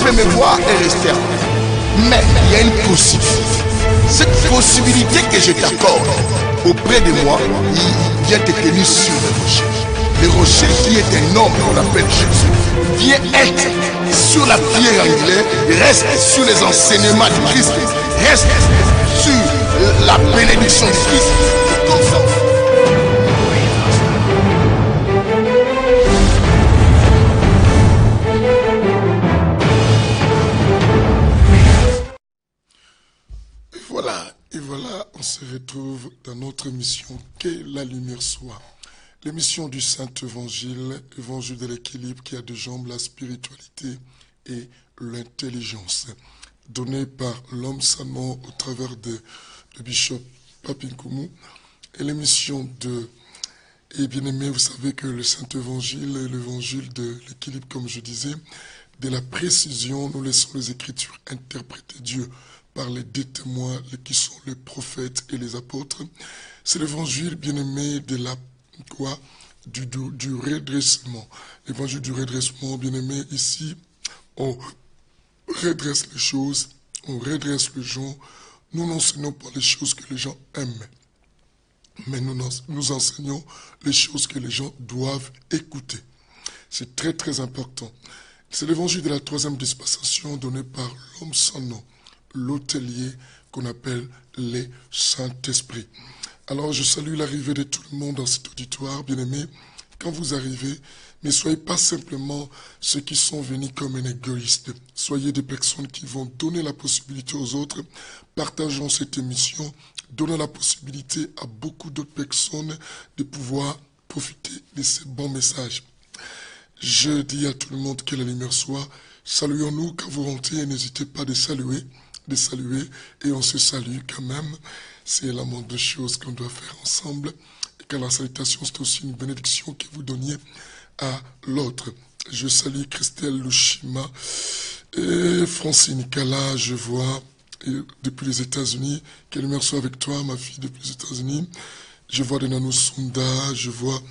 pouvais me voir et rester en paix. Mais il y a une possibilité. Cette possibilité que je t'accorde auprès de moi, il vient te tenir sur le rocher. Le rocher qui est un homme qu'on appelle Jésus vient être sur la pierre angulaire, reste sur les enseignements du Christ, reste sur la bénédiction du Christ. Et comme ça. Et voilà, on se retrouve dans notre mission, que la lumière soit. L'émission du Saint-Évangile, évangile de l'équilibre qui a deux jambes, la spiritualité et l'intelligence, donnée par l'homme Salmon au travers de Bishop Papinkoumou. Et l'émission de... Et bien aimé, vous savez que le Saint-Évangile est l'évangile de l'équilibre, comme je disais, de la précision, nous laissons les Écritures interpréter Dieu par les deux témoins qui sont les prophètes et les apôtres. C'est l'évangile bien-aimé de la quoi du redressement. L'évangile du redressement, bien-aimé, ici, on redresse les choses, on redresse les gens. Nous n'enseignons pas les choses que les gens aiment, mais nous enseignons les choses que les gens doivent écouter. C'est très très important. C'est l'évangile de la troisième dispensation donné par l'homme sans nom, l'hôtelier qu'on appelle les Saint-Esprit. Alors je salue l'arrivée de tout le monde dans cet auditoire, bien-aimé. Quand vous arrivez, ne soyez pas simplement ceux qui sont venus comme un égoïste. Soyez des personnes qui vont donner la possibilité aux autres. Partageons cette émission, donnons la possibilité à beaucoup d'autres personnes de pouvoir profiter de ces bons messages. Je dis à tout le monde que la lumière soit. Saluons-nous quand vous rentrez, n'hésitez pas de saluer, et on se salue quand même. C'est la moindre de choses qu'on doit faire ensemble. Et que la salutation, c'est aussi une bénédiction que vous donniez à l'autre. Je salue Christelle Lushima et Francine Kala, je vois, depuis les États-Unis. Que la lumière soit avec toi, ma fille, depuis les États-Unis. Je vois de Nano Sunda, je vois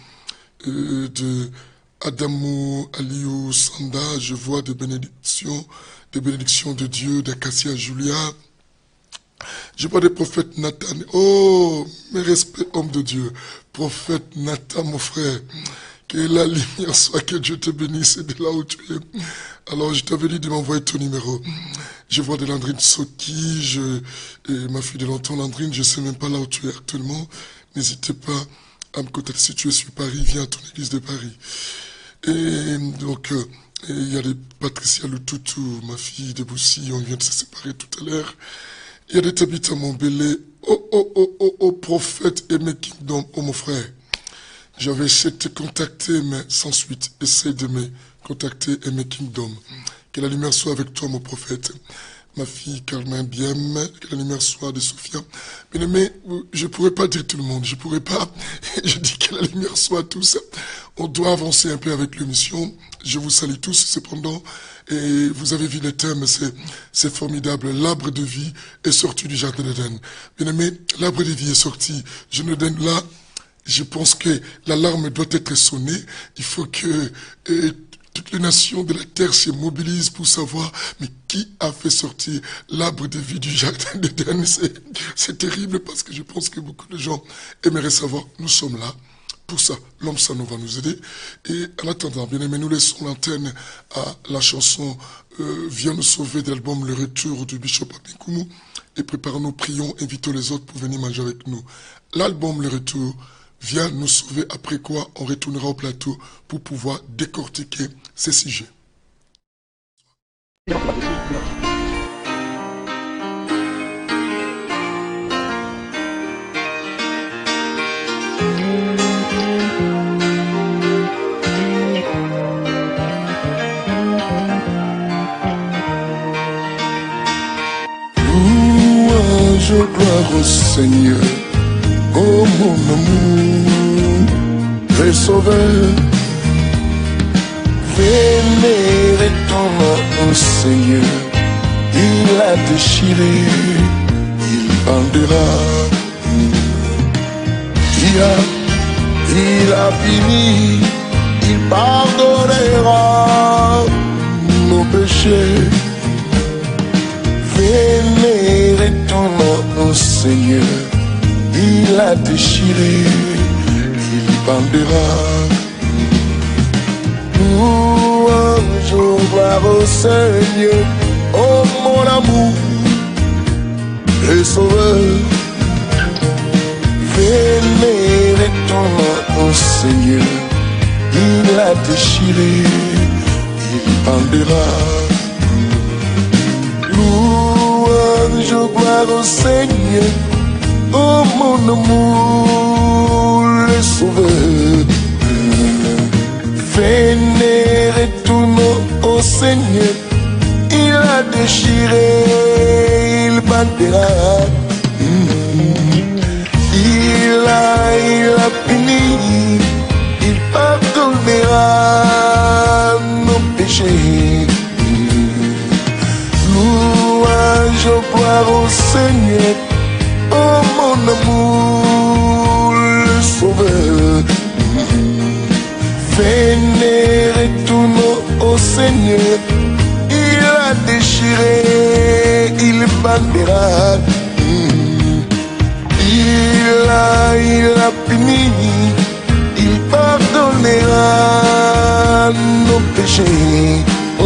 de Adamo Aliou Sanda, je vois des bénédictions de Dieu, d'Acacia Julia. Je vois des prophètes Nathan. Oh, mes respects, homme de Dieu. Prophète Nathan, mon frère. Que la lumière soit, que Dieu te bénisse de là où tu es. Alors, je t'avais dit de m'envoyer ton numéro. Je vois de Landrine Soki, et ma fille de longtemps, Landrine, je ne sais même pas là où tu es actuellement. N'hésitez pas à me contacter. Si tu es sur Paris, viens à ton église de Paris. Et donc, il y a des Patricia Lututu, ma fille de Boussy, on vient de se séparer tout à l'heure. Il y a des Tabitha Mombele, oh, prophète et mes kingdom, oh mon frère. J'avais essayé de te contacter, mais sans suite. Essaye de me contacter et mes kingdom. Que la lumière soit avec toi, mon prophète. Ma fille Carmen Biem, que la lumière soit de Sophia. Mais je ne pourrais pas dire tout le monde, je ne pourrais pas. Je dis que la lumière soit à tous. On doit avancer un peu avec l'émission. Je vous salue tous, cependant. Et vous avez vu le thème, c'est formidable. L'arbre de vie est sorti du jardin d'Éden. Bien aimé, l'arbre de vie est sorti. Je ne donne là, je pense que l'alarme doit être sonnée. Il faut que toutes les nations de la terre se mobilisent pour savoir, mais qui a fait sortir l'arbre de vie du jardin d'Éden? C'est terrible parce que je pense que beaucoup de gens aimeraient savoir. Nous sommes là. Pour ça, l'homme Sano va nous aider. Et en attendant, bien aimé, nous laissons l'antenne à la chanson Viens nous sauver de l'album Le Retour du Bishop Papinkoumou. Et préparons-nous, prions, invitons les autres pour venir manger avec nous. L'album Le Retour vient nous sauver, après quoi on retournera au plateau pour pouvoir décortiquer ces sujets. Je gloire au Seigneur, oh mon amour, le Sauveur. Vénérez ton nom, Seigneur, il a déchiré, il bandera. Il a fini, il pardonnera. Non, péchés. Vénérez ton nom, Seigneur. Il a déchiré, il bandera. Louange, gloire au Seigneur. Oh mon amour, le Sauveur. Vénérez ton nom, Seigneur. Il a déchiré, il bandera. Louange, gloire au Seigneur. Oh mon amour, le Sauveur. Vénérez ton nom au Seigneur. Il a déchiré, il bandera. Il a puni, il pardonnera nos péchés. Louange, gloire au Seigneur. Oh mon amour, le Sauveur. Vénérez ton nom au Seigneur. Il a déchiré, il bandera. Il a puni, il pardonnera nos péchés. Oh,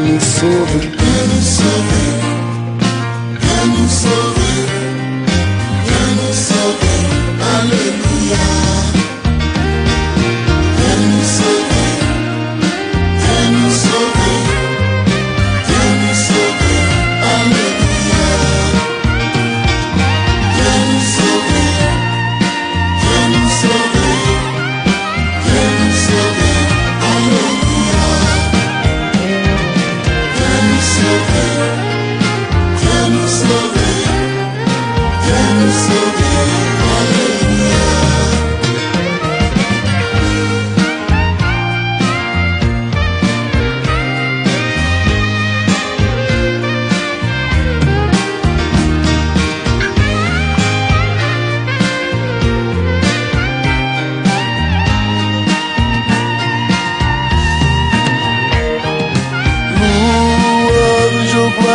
nous sauve, nous sauve, nous sauve, nous sauve. Alléluia. Nous sauve, nous sauve, nous sauve. Alléluia. Nous sauve.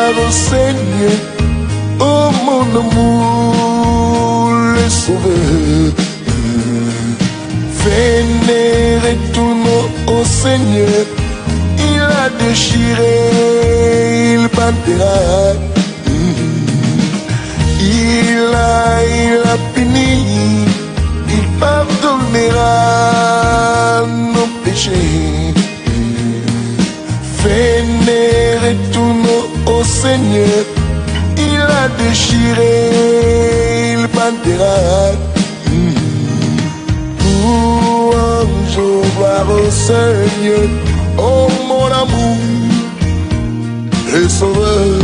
Au Seigneur, oh mon amour, le Sauveur. Vénérez ton nom au Seigneur. Il a déchiré, il bandera. Il a puni, il pardonnera nos péchés. Vénérez ton nom au Seigneur. Il a déchiré, il bandera. Louange, gloire au Seigneur. Oh mon amour, le Sauveur.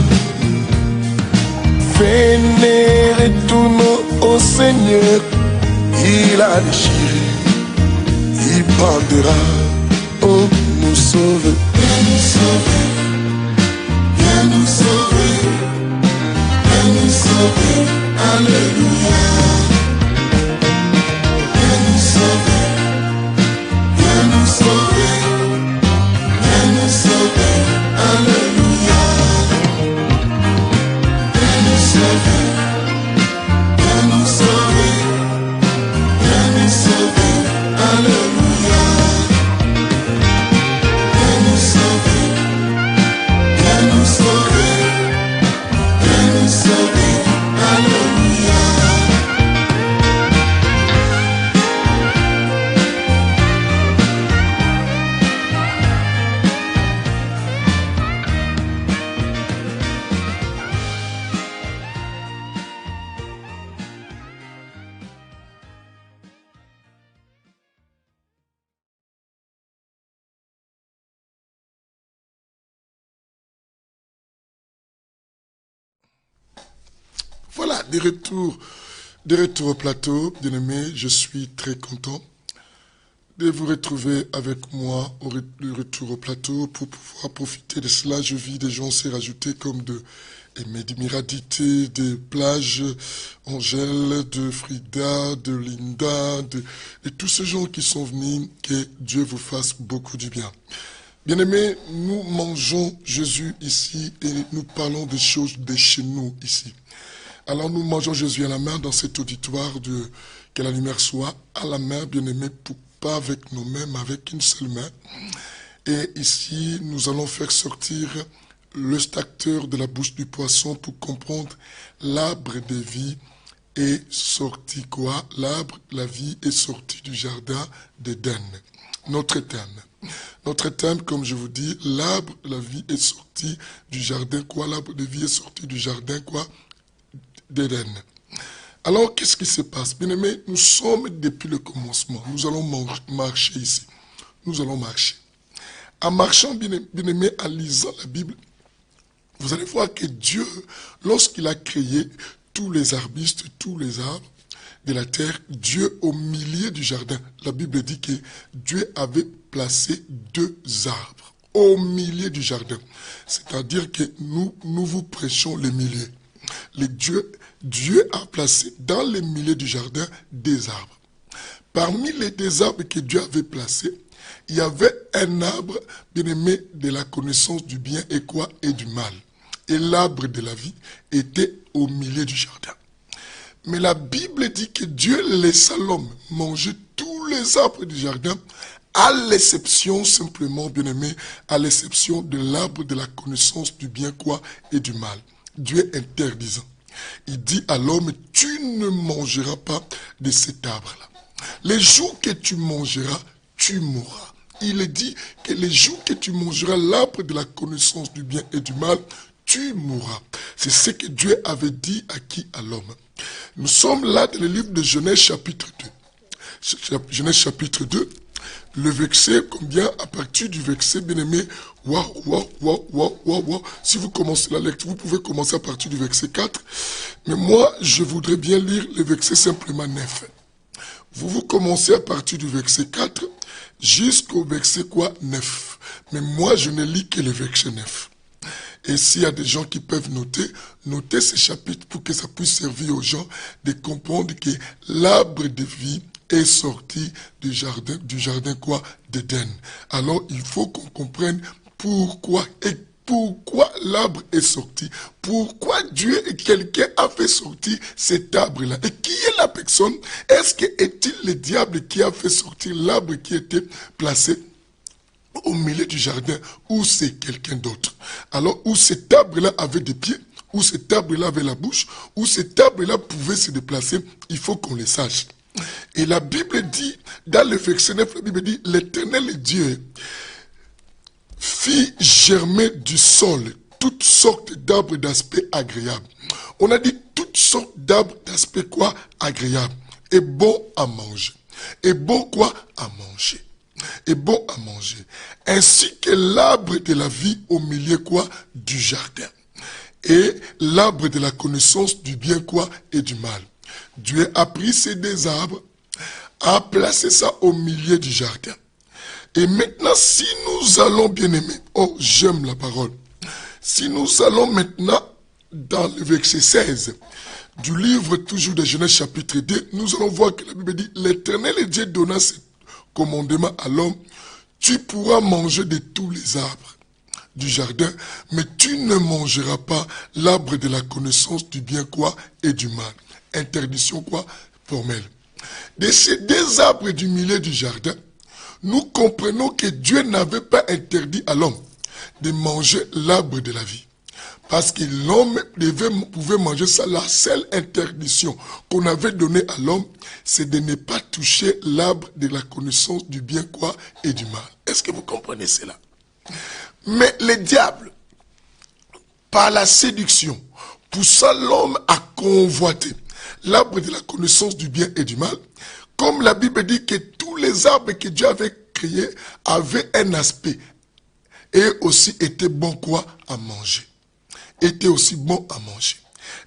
Vénérez ton nom au Seigneur. Il a déchiré, il bandera. Oh, nous sauve, nous sauve. Nous sauver, nous sauver, alléluia. Nous sauver, nous sauver, nous sauver, alléluia. Nous sauver, nous sauver, nous sauver, alléluia. Nous sauver. Nous sauver, nous sauver, alléluia. Voilà, des retours au plateau, bien-aimés. Je suis très content de vous retrouver avec moi le retour au plateau pour pouvoir profiter de cela. Je vis des gens s'est rajoutés comme de Miradité, de Plage, Angèle, de Frida, de Linda, de tous ces gens qui sont venus. Que Dieu vous fasse beaucoup du bien. Bien-aimés, nous mangeons Jésus ici et nous parlons des choses de chez nous ici. Alors nous mangeons Jésus à la main dans cet auditoire de que la lumière soit à la main, bien-aimés, pas avec nos mains, mais avec une seule main. Et ici, nous allons faire sortir le stacteur de la bouche du poisson pour comprendre l'arbre de vie est sorti quoi? L'arbre, la vie est sorti du jardin d'Éden. Notre thème, comme je vous dis, l'arbre, la vie est sorti du jardin quoi? L'arbre de vie est sorti du jardin quoi? D'Éden. Alors, qu'est-ce qui se passe? Bien aimé, nous sommes depuis le commencement. Nous allons marcher ici. Nous allons marcher. En marchant, bien aimé, en lisant la Bible, vous allez voir que Dieu, lorsqu'il a créé tous les arbustes, tous les arbres de la terre, Dieu au milieu du jardin, la Bible dit que Dieu avait placé 2 arbres au milieu du jardin. C'est-à-dire que nous vous prêchons les milieux. Dieu a placé dans les milieux du jardin des arbres. Parmi les 2 arbres que Dieu avait placés, il y avait un arbre, bien aimé, de la connaissance du bien et quoi? Et du mal. Et l'arbre de la vie était au milieu du jardin. Mais la Bible dit que Dieu laissa l'homme manger tous les arbres du jardin, à l'exception, simplement, bien aimé, à l'exception de l'arbre de la connaissance du bien quoi? Et du mal. Dieu interdisant. Il dit à l'homme, tu ne mangeras pas de cet arbre-là. Les jours que tu mangeras, tu mourras. Il est dit que les jours que tu mangeras l'arbre de la connaissance du bien et du mal, tu mourras. C'est ce que Dieu avait dit à qui? À l'homme. Nous sommes là dans le livre de Genèse chapitre 2. Genèse chapitre 2, le verset, combien? À partir du verset, bien-aimé, waouh. Si vous commencez la lecture, vous pouvez commencer à partir du verset 4. Mais moi, je voudrais bien lire le verset simplement 9. Vous commencez à partir du verset 4 jusqu'au verset quoi? 9. Mais moi, je ne lis que le verset 9. Et s'il y a des gens qui peuvent notez ces chapitres pour que ça puisse servir aux gens de comprendre que l'arbre de vie est sorti du jardin quoi? D'Éden. Alors, il faut qu'on comprenne pourquoi l'arbre est sorti. Pourquoi Dieu et quelqu'un a fait sortir cet arbre-là. Et qui est la personne? Est-il le diable qui a fait sortir l'arbre qui était placé au milieu du jardin, ou c'est quelqu'un d'autre? Alors, où cet arbre-là avait des pieds, où cet arbre-là avait la bouche, où cet arbre-là pouvait se déplacer, il faut qu'on le sache. Et la Bible dit, dans le verset 9, la Bible dit, l'Éternel Dieu fit germer du sol toutes sortes d'arbres d'aspect agréable. On a dit toutes sortes d'arbres d'aspect quoi? Agréable. Et bon à manger. Et bon quoi? À manger. Et bon à manger. Ainsi que l'arbre de la vie au milieu quoi? Du jardin. Et l'arbre de la connaissance du bien quoi? Et du mal. Dieu a pris ces 2 arbres, a placé ça au milieu du jardin. Et maintenant, si nous allons, bien aimer, oh, j'aime la parole. Si nous allons maintenant dans le verset 16 du livre toujours de Genèse chapitre 2, nous allons voir que la Bible dit, l'Éternel Dieu donna ce commandement à l'homme, tu pourras manger de tous les arbres du jardin, mais tu ne mangeras pas l'arbre de la connaissance du bien quoi? Et du mal. Interdiction quoi? Formelle. De ces 2 arbres du milieu du jardin, nous comprenons que Dieu n'avait pas interdit à l'homme de manger l'arbre de la vie. Parce que l'homme pouvait manger ça. La seule interdiction qu'on avait donnée à l'homme, c'est de ne pas toucher l'arbre de la connaissance du bien quoi? Et du mal. Est-ce que vous comprenez cela? Mais le diable, par la séduction, poussa l'homme à convoiter l'arbre de la connaissance du bien et du mal. Comme la Bible dit que tous les arbres que Dieu avait créés avaient un aspect et aussi étaient bons quoi? À manger. Étaient aussi bons à manger.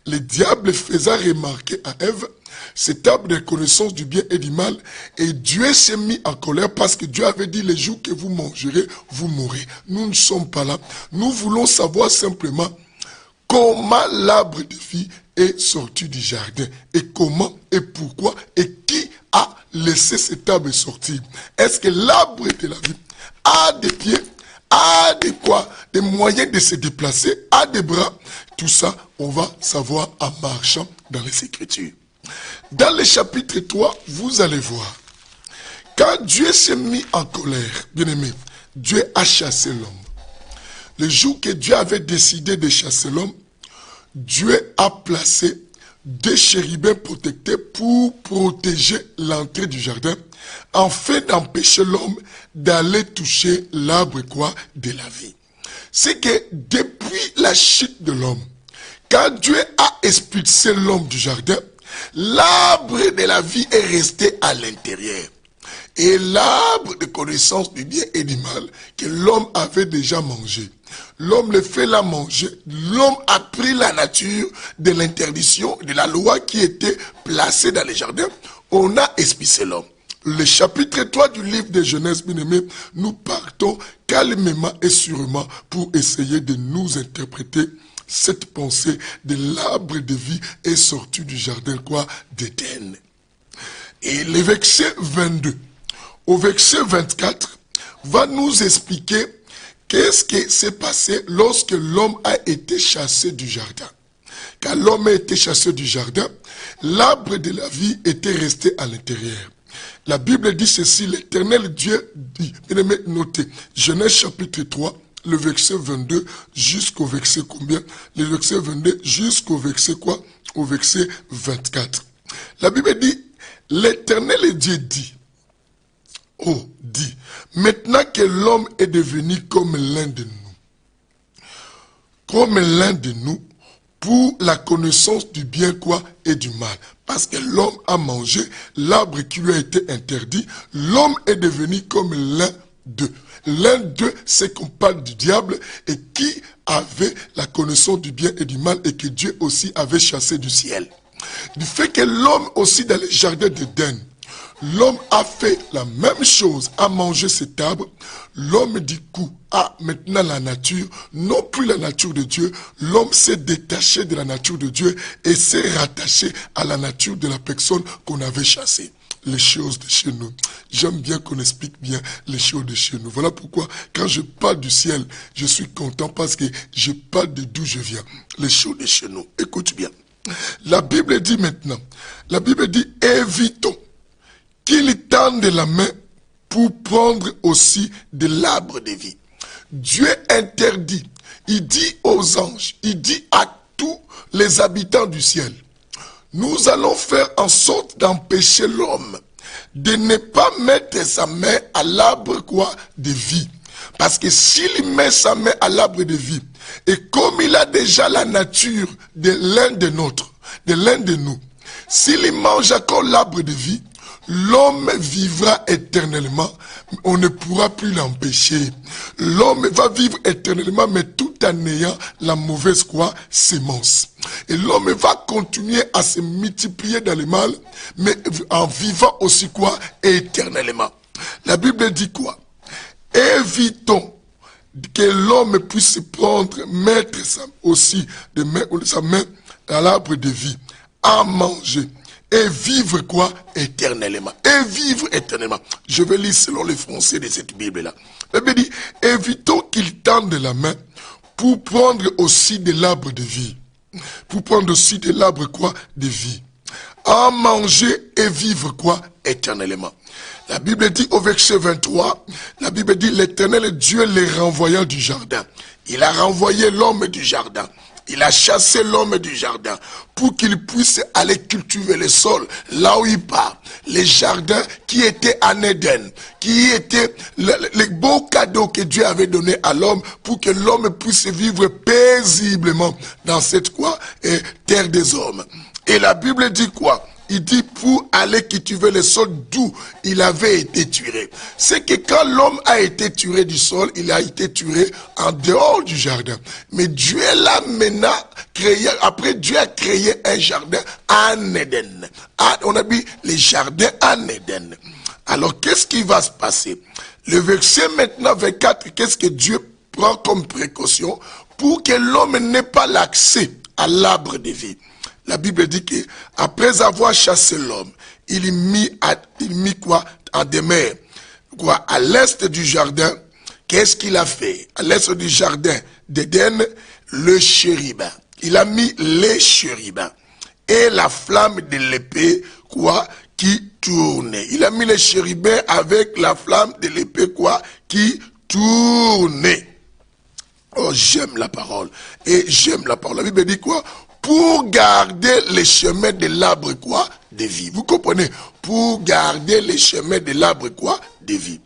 Le diable faisait remarquer à Ève cet arbre de connaissance du bien et du mal, et Dieu s'est mis en colère parce que Dieu avait dit les jours que vous mangerez, vous mourrez. Nous ne sommes pas là. Nous voulons savoir simplement comment l'arbre de vie est sorti du jardin, et comment, et pourquoi, et qui a laissé cet arbre sortir. Est-ce que l'arbre de la vie a des pieds, a des moyens de se déplacer, a des bras. Tout ça, on va savoir en marchant dans les Écritures. Dans le chapitre 3, vous allez voir, quand Dieu s'est mis en colère, bien aimé, Dieu a chassé l'homme. Le jour que Dieu avait décidé de chasser l'homme, Dieu a placé 2 chérubins protecteurs pour protéger l'entrée du jardin, afin d'empêcher l'homme d'aller toucher l'arbre de la vie. C'est que depuis la chute de l'homme, quand Dieu a expulsé l'homme du jardin, l'arbre de la vie est resté à l'intérieur. Et l'arbre de connaissance du bien et du mal que l'homme avait déjà mangé, l'homme le fait la manger, l'homme a pris la nature de l'interdiction, de la loi qui était placée dans les jardins, on a expulsé l'homme. Le chapitre 3 du livre de Genèse, bien aimé, nous partons calmement et sûrement pour essayer de nous interpréter cette pensée de l'arbre de vie est sorti du jardin d'Éden. Et le verset 22 au verset 24 va nous expliquer qu'est-ce qui s'est passé lorsque l'homme a été chassé du jardin. Quand l'homme a été chassé du jardin, l'arbre de la vie était resté à l'intérieur. La Bible dit ceci, l'Éternel Dieu dit, bien aimé, notez, Genèse chapitre 3, le verset 22 jusqu'au verset combien? Le verset 22 jusqu'au verset quoi? Au verset 24. La Bible dit, l'Éternel Dieu dit, dit, maintenant que l'homme est devenu comme l'un de nous, pour la connaissance du bien et du mal. Parce que l'homme a mangé l'arbre qui lui a été interdit, l'homme est devenu comme l'un d'eux. L'un d'eux, c'est qu'on parle du diable et qui avait la connaissance du bien et du mal et que Dieu aussi avait chassé du ciel. Du fait que l'homme aussi dans le jardin d'Éden, l'homme a fait la même chose, a mangé cet arbre. L'homme du coup a maintenant la nature, non plus la nature de Dieu. L'homme s'est détaché de la nature de Dieu et s'est rattaché à la nature de la personne qu'on avait chassée. Les choses de chez nous. J'aime bien qu'on explique bien les choses de chez nous. Voilà pourquoi, quand je parle du ciel, je suis content parce que je parle de d'où je viens. Les choses de chez nous. Écoute bien. La Bible dit maintenant, la Bible dit, évitons qu'il tende la main pour prendre aussi de l'arbre de vie. Dieu interdit, il dit aux anges, il dit à tous les habitants du ciel, nous allons faire en sorte d'empêcher l'homme de ne pas mettre sa main à l'arbre de vie. Parce que s'il met sa main à l'arbre de vie, et comme il a déjà la nature de l'un de nous, s'il mange encore l'arbre de vie, l'homme vivra éternellement, on ne pourra plus l'empêcher. L'homme va vivre éternellement, mais tout en ayant la mauvaise sémence. Et l'homme va continuer à se multiplier dans le mal, mais en vivant aussi éternellement. La Bible dit quoi? Évitons que l'homme puisse mettre sa main à l'arbre de vie, à manger. Et vivre éternellement. Et vivre éternellement. Je vais lire selon le français de cette Bible-là. La Bible dit, évitons qu'il tende la main pour prendre aussi de l'arbre de vie. Pour prendre aussi de l'arbre de vie. À manger et vivre éternellement. La Bible dit au verset 23, la Bible dit, l'Éternel Dieu les renvoya du jardin. Il a renvoyé l'homme du jardin. Il a chassé l'homme du jardin pour qu'il puisse aller cultiver le sol là où il part. Les jardins qui étaient en Éden, qui étaient les beaux cadeaux que Dieu avait donnés à l'homme pour que l'homme puisse vivre paisiblement dans cette terre des hommes. Et la Bible dit quoi? Il dit pour aller cultiver le sol d'où il avait été tué. C'est que quand l'homme a été tué du sol, il a été tué en dehors du jardin. Mais Dieu l'a maintenant créé, après Dieu a créé un jardin en Éden. On a dit les jardins en Éden. Alors qu'est-ce qui va se passer? Le verset maintenant 24, qu'est-ce que Dieu prend comme précaution pour que l'homme n'ait pas l'accès à l'arbre de vie? La Bible dit que après avoir chassé l'homme, il mit en demeure à l'est du jardin qu'est-ce qu'il a fait? À l'est du jardin d'Éden, le chérubin. Il a mis les chérubins et la flamme de l'épée, quoi, qui tournait. Il a mis les chérubins avec la flamme de l'épée, quoi, qui tournait. Oh, j'aime la parole. Et j'aime la parole. La Bible dit quoi? Pour garder les chemins de l'arbre, quoi, de vie. Vous comprenez? Pour garder les chemins de l'arbre, quoi, de vie.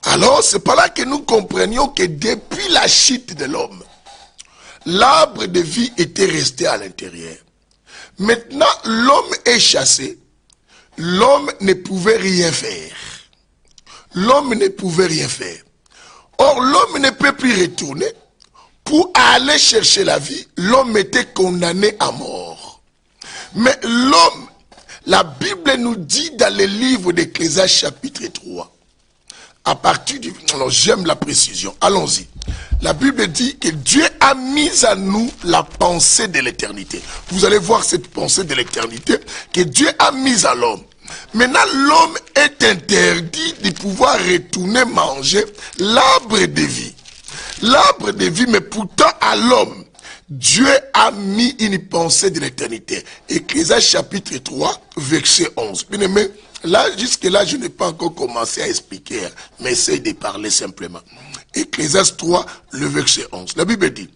Alors, c'est par là que nous comprenions que depuis la chute de l'homme, l'arbre de vie était resté à l'intérieur. Maintenant, l'homme est chassé. L'homme ne pouvait rien faire. L'homme ne pouvait rien faire. Or, l'homme ne peut plus retourner. Pour aller chercher la vie, l'homme était condamné à mort. Mais l'homme, la Bible nous dit dans le livre d'Ecclésiaste chapitre 3, à partir du... Alors j'aime la précision, allons-y. La Bible dit que Dieu a mis à nous la pensée de l'éternité. Vous allez voir cette pensée de l'éternité que Dieu a mise à l'homme. Maintenant, l'homme est interdit de pouvoir retourner manger l'arbre de vie. L'arbre de vie, mais pourtant à l'homme, Dieu a mis une pensée de l'éternité. Ecclésiaste chapitre 3, verset 11. Bien aimé, là, jusque-là, je n'ai pas encore commencé à expliquer, mais essaye de parler simplement. Ecclésiaste 3, le verset 11. La Bible dit,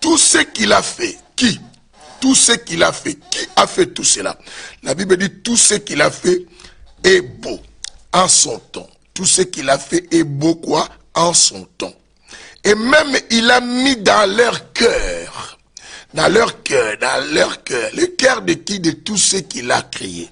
tout ce qu'il a fait, qui? Tout ce qu'il a fait, qui a fait tout cela? La Bible dit, tout ce qu'il a fait est beau en son temps. Tout ce qu'il a fait est beau, quoi? En son temps. Et même, il a mis dans leur cœur, le cœur de qui? De tout ce qu'il a créé.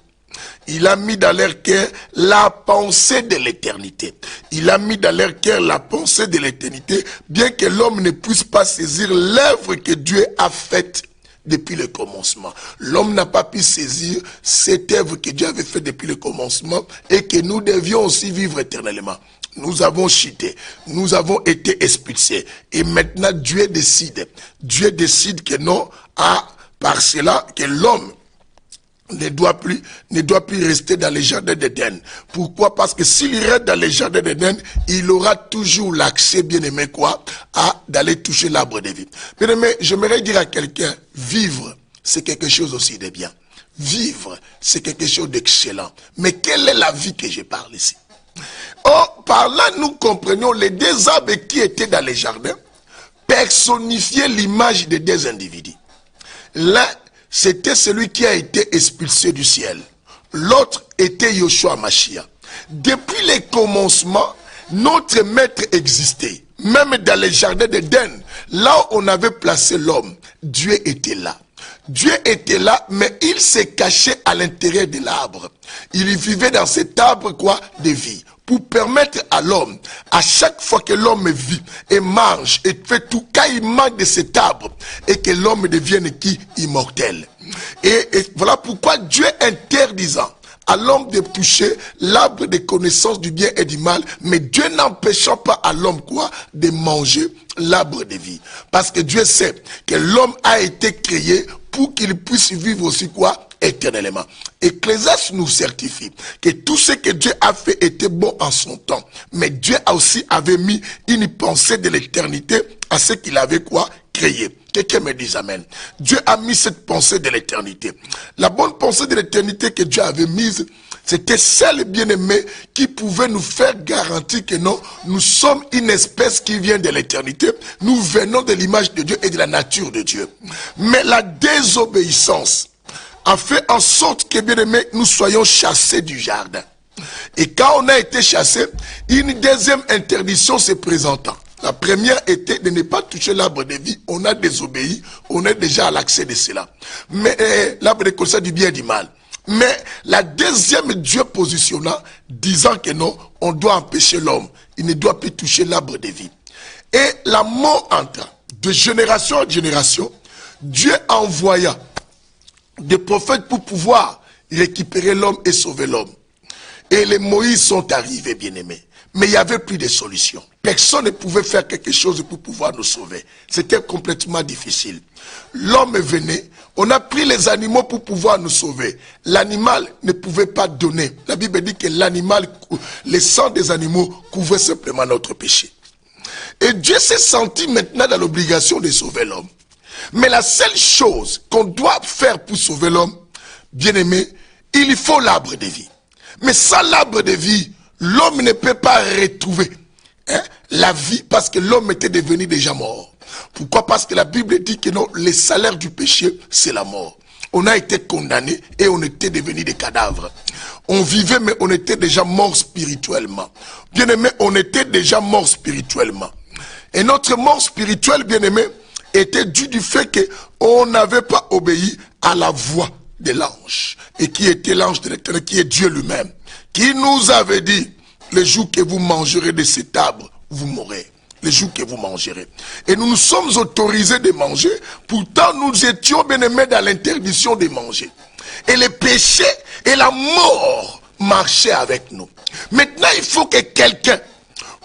Il a mis dans leur cœur la pensée de l'éternité. Il a mis dans leur cœur la pensée de l'éternité, bien que l'homme ne puisse pas saisir l'œuvre que Dieu a faite depuis le commencement. L'homme n'a pas pu saisir cette œuvre que Dieu avait faite depuis le commencement et que nous devions aussi vivre éternellement. Nous avons chuté, nous avons été expulsés. Et maintenant, Dieu décide que non, par cela, que l'homme ne doit plus rester dans les jardins d'Éden. Pourquoi? Parce que s'il reste dans les jardins d'Éden, il aura toujours l'accès, bien aimé, quoi, d'aller toucher l'arbre de vie. Bien aimé, j'aimerais dire à quelqu'un, vivre, c'est quelque chose aussi de bien. Vivre, c'est quelque chose d'excellent. Mais quelle est la vie que je parle ici? Or, par là, nous comprenons les deux arbres qui étaient dans les jardins personnifiaient l'image de deux individus. L'un, c'était celui qui a été expulsé du ciel. L'autre était Yoshua Mashiach. Depuis le commencement, notre maître existait. Même dans les jardins d'Éden, là où on avait placé l'homme, Dieu était là. Dieu était là, mais il s'est caché à l'intérieur de l'arbre. Il vivait dans cet arbre, quoi, de vie. Pour permettre à l'homme, à chaque fois que l'homme vit et mange et fait tout, quand il mange de cet arbre, et que l'homme devienne qui? Immortel. Et voilà pourquoi Dieu interdisant à l'homme de toucher l'arbre de connaissance du bien et du mal, mais Dieu n'empêchant pas à l'homme, quoi, de manger l'arbre de vie. Parce que Dieu sait que l'homme a été créé pour qu'il puisse vivre aussi, quoi, éternellement. Ecclésiaste nous certifie que tout ce que Dieu a fait était bon en son temps. Mais Dieu avait mis une pensée de l'éternité à ce qu'il avait, quoi, créé. Quelqu'un me dit amen. Dieu a mis cette pensée de l'éternité. La bonne pensée de l'éternité que Dieu avait mise, c'était celle, bien-aimée, qui pouvait nous faire garantir que non, nous sommes une espèce qui vient de l'éternité. Nous venons de l'image de Dieu et de la nature de Dieu. Mais la désobéissance a fait en sorte que, bien-aimés, nous soyons chassés du jardin. Et quand on a été chassés, une deuxième interdiction se présentant. La première était de ne pas toucher l'arbre de vie. On a désobéi, on est déjà à l'accès de cela. Mais l'arbre de connaissance du bien et du mal. Mais la deuxième, Dieu positionna, disant que non, on doit empêcher l'homme. Il ne doit plus toucher l'arbre de vie. Et la mort entra. De génération en génération, Dieu envoya des prophètes pour pouvoir récupérer l'homme et sauver l'homme. Et les Moïse sont arrivés, bien-aimés. Mais il n'y avait plus de solution. Personne ne pouvait faire quelque chose pour pouvoir nous sauver. C'était complètement difficile. L'homme venait, on a pris les animaux pour pouvoir nous sauver. L'animal ne pouvait pas donner. La Bible dit que l'animal, le sang des animaux couvrait simplement notre péché. Et Dieu s'est senti maintenant dans l'obligation de sauver l'homme. Mais la seule chose qu'on doit faire pour sauver l'homme, bien aimé, il faut l'arbre de vie. Mais sans l'arbre de vie, l'homme ne peut pas retrouver la vie parce que l'homme était devenu déjà mort. Pourquoi? Parce que la Bible dit que non, le salaire du péché, c'est la mort. On a été condamné et on était devenu des cadavres. On vivait mais on était déjà mort spirituellement. Bien aimé, on était déjà mort spirituellement. Et notre mort spirituelle, bien aimé, était due du fait qu'on n'avait pas obéi à la voix de l'ange. Et qui était l'ange de l'Éternel, qui est Dieu lui-même. Qui nous avait dit, le jour que vous mangerez de cet arbre, vous mourrez. Le jour que vous mangerez. Et nous nous sommes autorisés de manger. Pourtant, nous étions bien aimés dans l'interdiction de manger. Et le péché et la mort marchaient avec nous. Maintenant, il faut que quelqu'un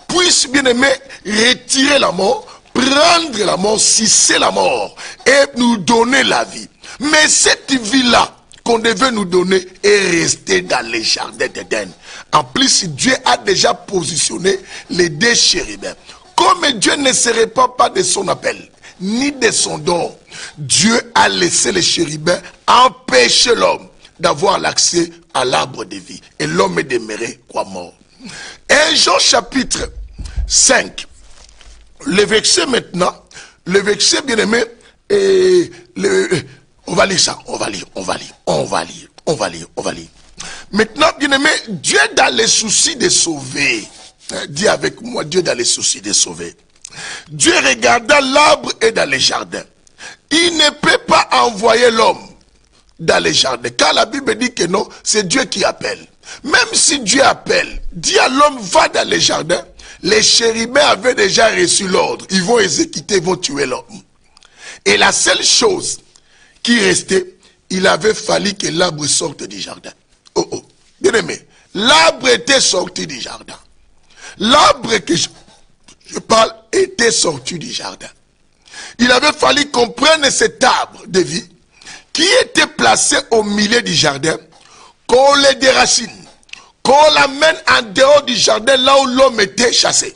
puisse bien aimer retirer la mort, prendre la mort, si c'est la mort, et nous donner la vie. Mais cette vie-là qu'on devait nous donner est restée dans les jardins d'Éden. En plus, Dieu a déjà positionné les deux chérubins. Comme Dieu ne se répand pas de son appel, ni de son don, Dieu a laissé les chérubins empêcher l'homme d'avoir l'accès à l'arbre de vie. Et l'homme est demeuré quoi mort. 1 Jean chapitre 5, le verset maintenant, le verset bien aimé, on va lire ça, on va lire. Maintenant, bien aimé, Dieu dans les soucis de sauver, dis avec moi, Dieu dans les soucis de sauver. Dieu regarda l'arbre et dans les jardins. Il ne peut pas envoyer l'homme dans les jardins. Car la Bible dit que non, c'est Dieu qui appelle. Même si Dieu appelle, dit à l'homme, va dans les jardins. Les chérubins avaient déjà reçu l'ordre. Ils vont exécuter, ils vont tuer l'homme. Et la seule chose qui restait, il avait fallu que l'arbre sorte du jardin. Oh, bien aimé, l'arbre était sorti du jardin. L'arbre que je parle était sorti du jardin. Il avait fallu qu'on prenne cet arbre de vie qui était placé au milieu du jardin, qu'on le déracine, qu'on l'amène en dehors du jardin là où l'homme était chassé.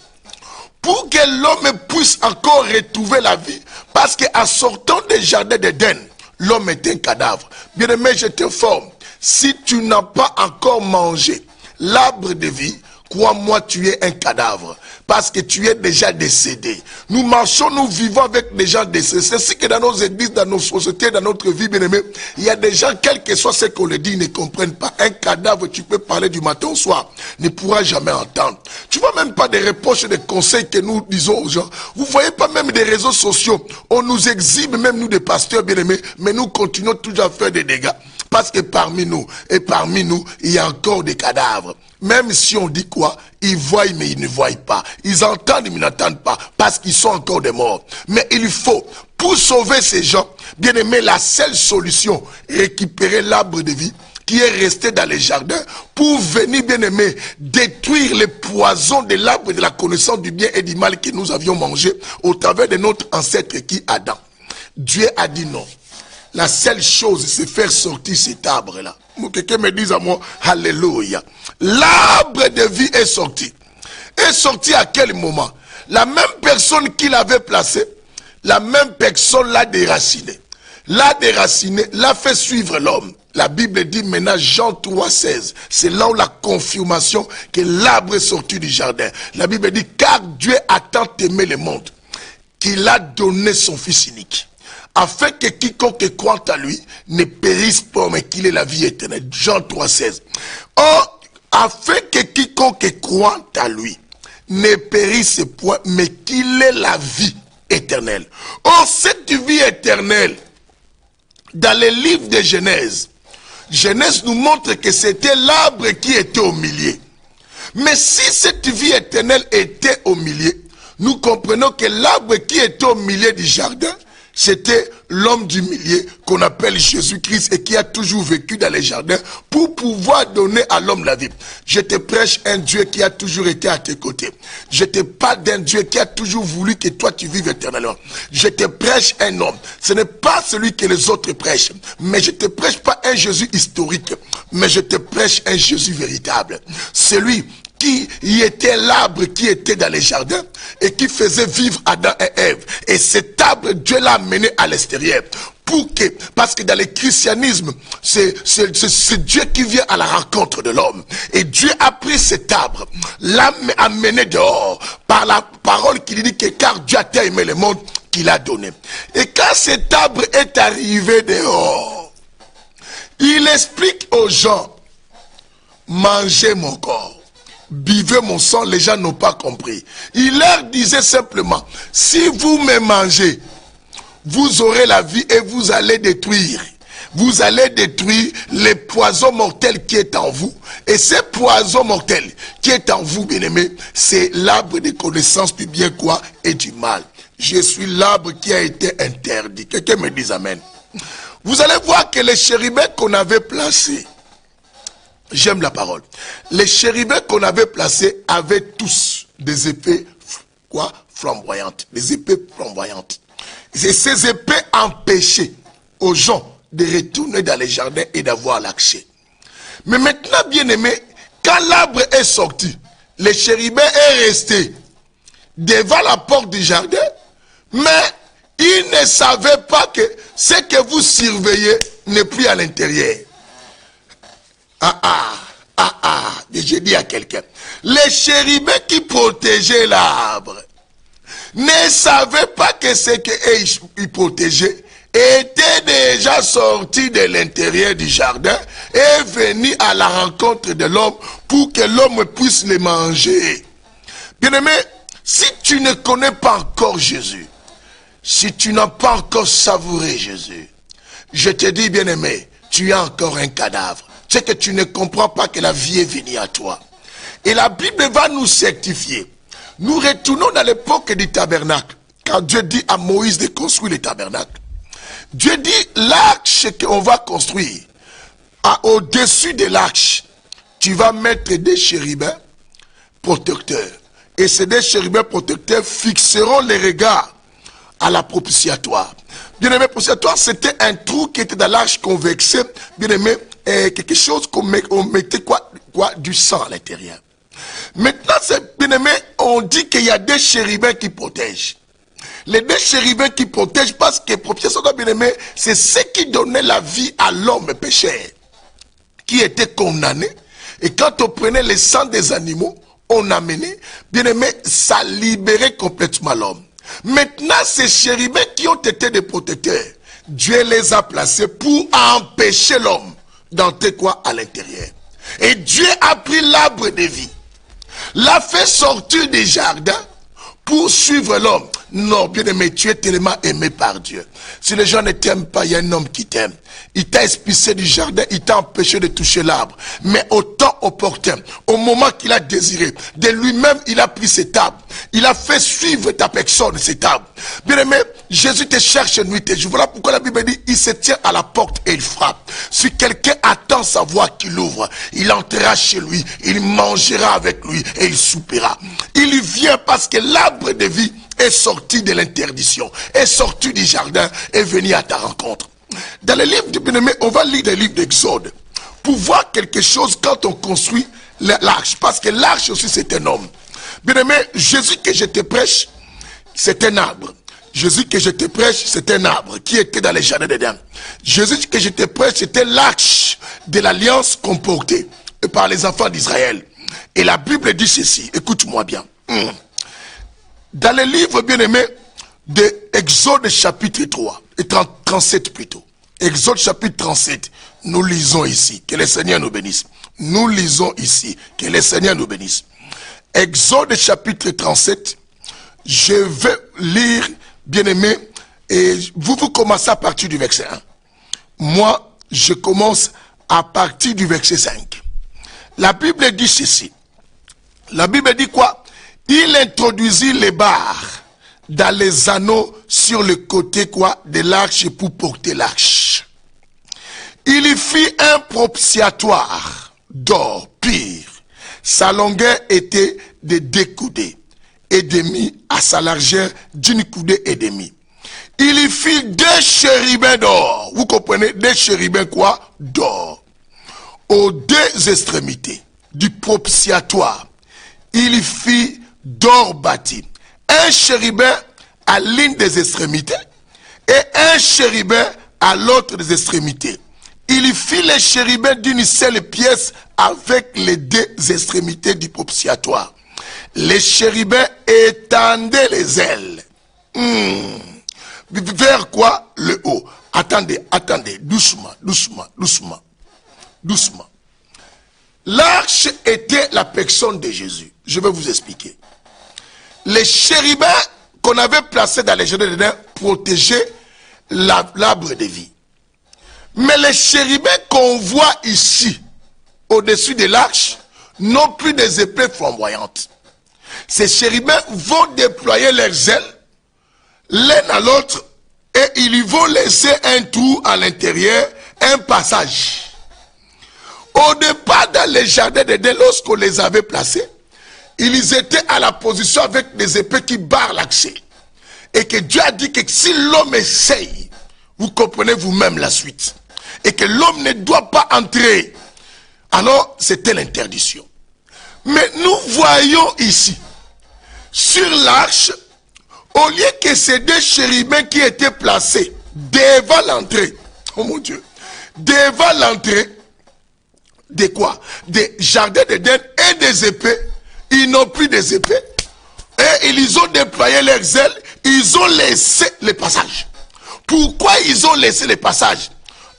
Pour que l'homme puisse encore retrouver la vie, parce qu'en sortant des jardins d'Éden, l'homme était un cadavre. Bien aimé, je t'informe, si tu n'as pas encore mangé l'arbre de vie, crois-moi, tu es un cadavre. Parce que tu es déjà décédé. Nous marchons, nous vivons avec des gens décédés. C'est ainsi que dans nos églises, dans nos sociétés, dans notre vie, bien aimé, il y a des gens, quel que soit ce qu'on le dit, ils ne comprennent pas. Un cadavre, tu peux parler du matin au soir, ne pourra jamais entendre. Tu vois même pas des reproches, des conseils que nous disons aux gens. Vous voyez pas même des réseaux sociaux. On nous exhibe, même nous des pasteurs, bien aimés, mais nous continuons toujours à faire des dégâts. Parce que parmi nous, il y a encore des cadavres. Même si on dit quoi, ils voient mais ils ne voient pas. Ils entendent mais ils n'entendent pas. Parce qu'ils sont encore des morts. Mais il faut, pour sauver ces gens, bien aimé, la seule solution, récupérer l'arbre de vie qui est resté dans les jardins pour venir, bien aimé, détruire les poisons de l'arbre de la connaissance du bien et du mal que nous avions mangé au travers de notre ancêtre qui est Adam. Dieu a dit non. La seule chose, c'est faire sortir cet arbre-là. Quelqu'un me dise à moi, alléluia. L'arbre de vie est sorti. Est sorti à quel moment? La même personne qui l'avait placé, la même personne l'a déraciné. L'a déraciné, l'a fait suivre l'homme. La Bible dit maintenant, Jean 3,16. C'est là où la confirmation que l'arbre est sorti du jardin. La Bible dit, car Dieu a tant aimé le monde qu'il a donné son Fils unique, afin que quiconque croit à lui ne périsse pas, mais qu'il ait la vie éternelle. Jean 3,16. Or, afin que quiconque croit à lui ne périsse point, mais qu'il ait la vie éternelle. Or, cette vie éternelle, dans les livres de Genèse, Genèse nous montre que c'était l'arbre qui était au milieu. Mais si cette vie éternelle était au milieu, nous comprenons que l'arbre qui était au milieu du jardin, c'était l'homme du milieu qu'on appelle Jésus-Christ et qui a toujours vécu dans les jardins pour pouvoir donner à l'homme la vie. Je te prêche un Dieu qui a toujours été à tes côtés. Je te parle d'un Dieu qui a toujours voulu que toi tu vives éternellement. Je te prêche un homme. Ce n'est pas celui que les autres prêchent. Mais je te prêche pas un Jésus historique. Mais je te prêche un Jésus véritable. Celui qui était l'arbre qui était dans les jardins et qui faisait vivre Adam et Ève. Et cet arbre, Dieu l'a amené à l'extérieur. Parce que dans le christianisme, c'est Dieu qui vient à la rencontre de l'homme. Et Dieu a pris cet arbre, l'a amené dehors par la parole qui dit que car Dieu a tant aimé le monde qu'il a donné. Et quand cet arbre est arrivé dehors, il explique aux gens, mangez mon corps, buvez mon sang. Les gens n'ont pas compris. Il leur disait simplement, si vous me mangez, vous aurez la vie et vous allez détruire. Vous allez détruire les poisons mortels qui est en vous. Et ces poisons mortels qui est en vous, bien-aimés, c'est l'arbre de connaissance du bien quoi et du mal. Je suis l'arbre qui a été interdit. Quelqu'un me dit amen. Vous allez voir que les chérubins qu'on avait placés, j'aime la parole, les chérubins qu'on avait placés avaient tous des épées quoi, flamboyantes. Des épées flamboyantes. Et ces épées empêchaient aux gens de retourner dans les jardins et d'avoir l'accès. Mais maintenant, bien aimé, quand l'arbre est sorti, le chérubin est resté devant la porte du jardin, mais il ne savait pas que ce que vous surveillez n'est plus à l'intérieur. J'ai dit à quelqu'un, les chérubins qui protégeaient l'arbre ne savaient pas que ce qu'ils protégeaient était déjà sorti de l'intérieur du jardin et venu à la rencontre de l'homme pour que l'homme puisse les manger. Bien-aimé, si tu ne connais pas encore Jésus, si tu n'as pas encore savouré Jésus, je te dis, bien-aimé, tu es encore un cadavre. C'est que tu ne comprends pas que la vie est venue à toi. Et la Bible va nous certifier. Nous retournons dans l'époque du tabernacle. Quand Dieu dit à Moïse de construire le tabernacle, Dieu dit l'arche qu'on va construire, au-dessus de l'arche, tu vas mettre des chérubins protecteurs. Et ces deux chérubins protecteurs fixeront les regards à la propitiatoire. Bien-aimé, propitiatoire, c'était un trou qui était dans l'arche convexée. Bien-aimé, quelque chose qu'on mettait quoi, du sang à l'intérieur. Maintenant, bien-aimé, on dit qu'il y a des chérubins qui protègent. Les deux chérubins qui protègent parce que propitiatoire, bien-aimé, c'est ce qui donnait la vie à l'homme pécheur qui était condamné. Et quand on prenait le sang des animaux, on amenait, bien-aimé, ça libérait complètement l'homme. Maintenant, ces chérubins qui ont été des protecteurs, Dieu les a placés pour empêcher l'homme d'entrer quoi à l'intérieur. Et Dieu a pris l'arbre de vie, l'a fait sortir des jardins pour suivre l'homme. Non, bien aimé, tu es tellement aimé par Dieu. Si les gens ne t'aiment pas, il y a un homme qui t'aime. Il t'a expulsé du jardin, il t'a empêché de toucher l'arbre. Mais au temps opportun, au moment qu'il a désiré, de lui-même, il a pris cet arbre. Il a fait suivre ta personne, cet arbre. Bien aimé, Jésus te cherche nuit et jour. Voilà pourquoi la Bible dit, il se tient à la porte et il frappe. Si quelqu'un attend sa voix qu'il ouvre, il entrera chez lui, il mangera avec lui et il soupira. Il vient parce que l'arbre de vie est sorti de l'interdiction, est sorti du jardin, est venu à ta rencontre. Dans le livre de bien-aimé, on va lire le livre d'Exode pour voir quelque chose quand on construit l'arche. Parce que l'arche aussi c'est un homme. Bien-aimé, Jésus que je te prêche, c'est un arbre. Jésus que je te prêche, c'est un arbre qui était dans les jardins d'Éden. Jésus que je te prêche, c'était l'arche de l'alliance comportée par les enfants d'Israël. Et la Bible dit ceci, écoute-moi bien. Dans le livre bien-aimé de Exode chapitre 3, et 37 plutôt. Exode chapitre 37, nous lisons ici, que le Seigneur nous bénisse. Nous lisons ici, que le Seigneur nous bénisse. Exode chapitre 37, je vais lire, bien-aimé, et vous commencez à partir du verset 1. Moi, je commence à partir du verset 5. La Bible dit ceci. La Bible dit quoi? Il introduisit les barres dans les anneaux sur le côté quoi de l'arche pour porter l'arche. Il y fit un propitiatoire d'or pur. Sa longueur était de 2 coudées et demi à sa largeur d'1 coudée et demi. Il y fit 2 chérubins d'or. Vous comprenez? 2 chérubins quoi? D'or. Aux 2 extrémités du propitiatoire. il fit d'or bâti un chérubin à l'une des extrémités et un chérubin à l'autre des extrémités. Il fit les chérubins d'une seule pièce avec les deux extrémités du propitiatoire. Les chérubins étendaient les ailes. Vers quoi? Le haut. Attendez, doucement. L'arche était la personne de Jésus. Je vais vous expliquer. Les chérubins qu'on avait placés dans les jardins d'Éden protégeaient l'arbre de vie. Mais les chérubins qu'on voit ici, au-dessus de l'arche, n'ont plus des épées flamboyantes. Ces chérubins vont déployer leurs ailes l'un à l'autre et ils vont laisser un trou à l'intérieur, un passage. Au départ, dans les jardins d'Éden, lorsqu'on les avait placés, ils étaient à la position avec des épées qui barrent l'accès. Et que Dieu a dit que si l'homme essaye, vous comprenez vous-même la suite, et que l'homme ne doit pas entrer, alors c'était l'interdiction. Mais nous voyons ici, sur l'arche, au lieu que ces deux chérubins qui étaient placés devant l'entrée, oh mon Dieu, devant l'entrée, de quoi? Des jardins d'Éden et des épées, ils n'ont plus des épées, et ils ont déployé leurs ailes, ils ont laissé les passages. Pourquoi ils ont laissé les passages?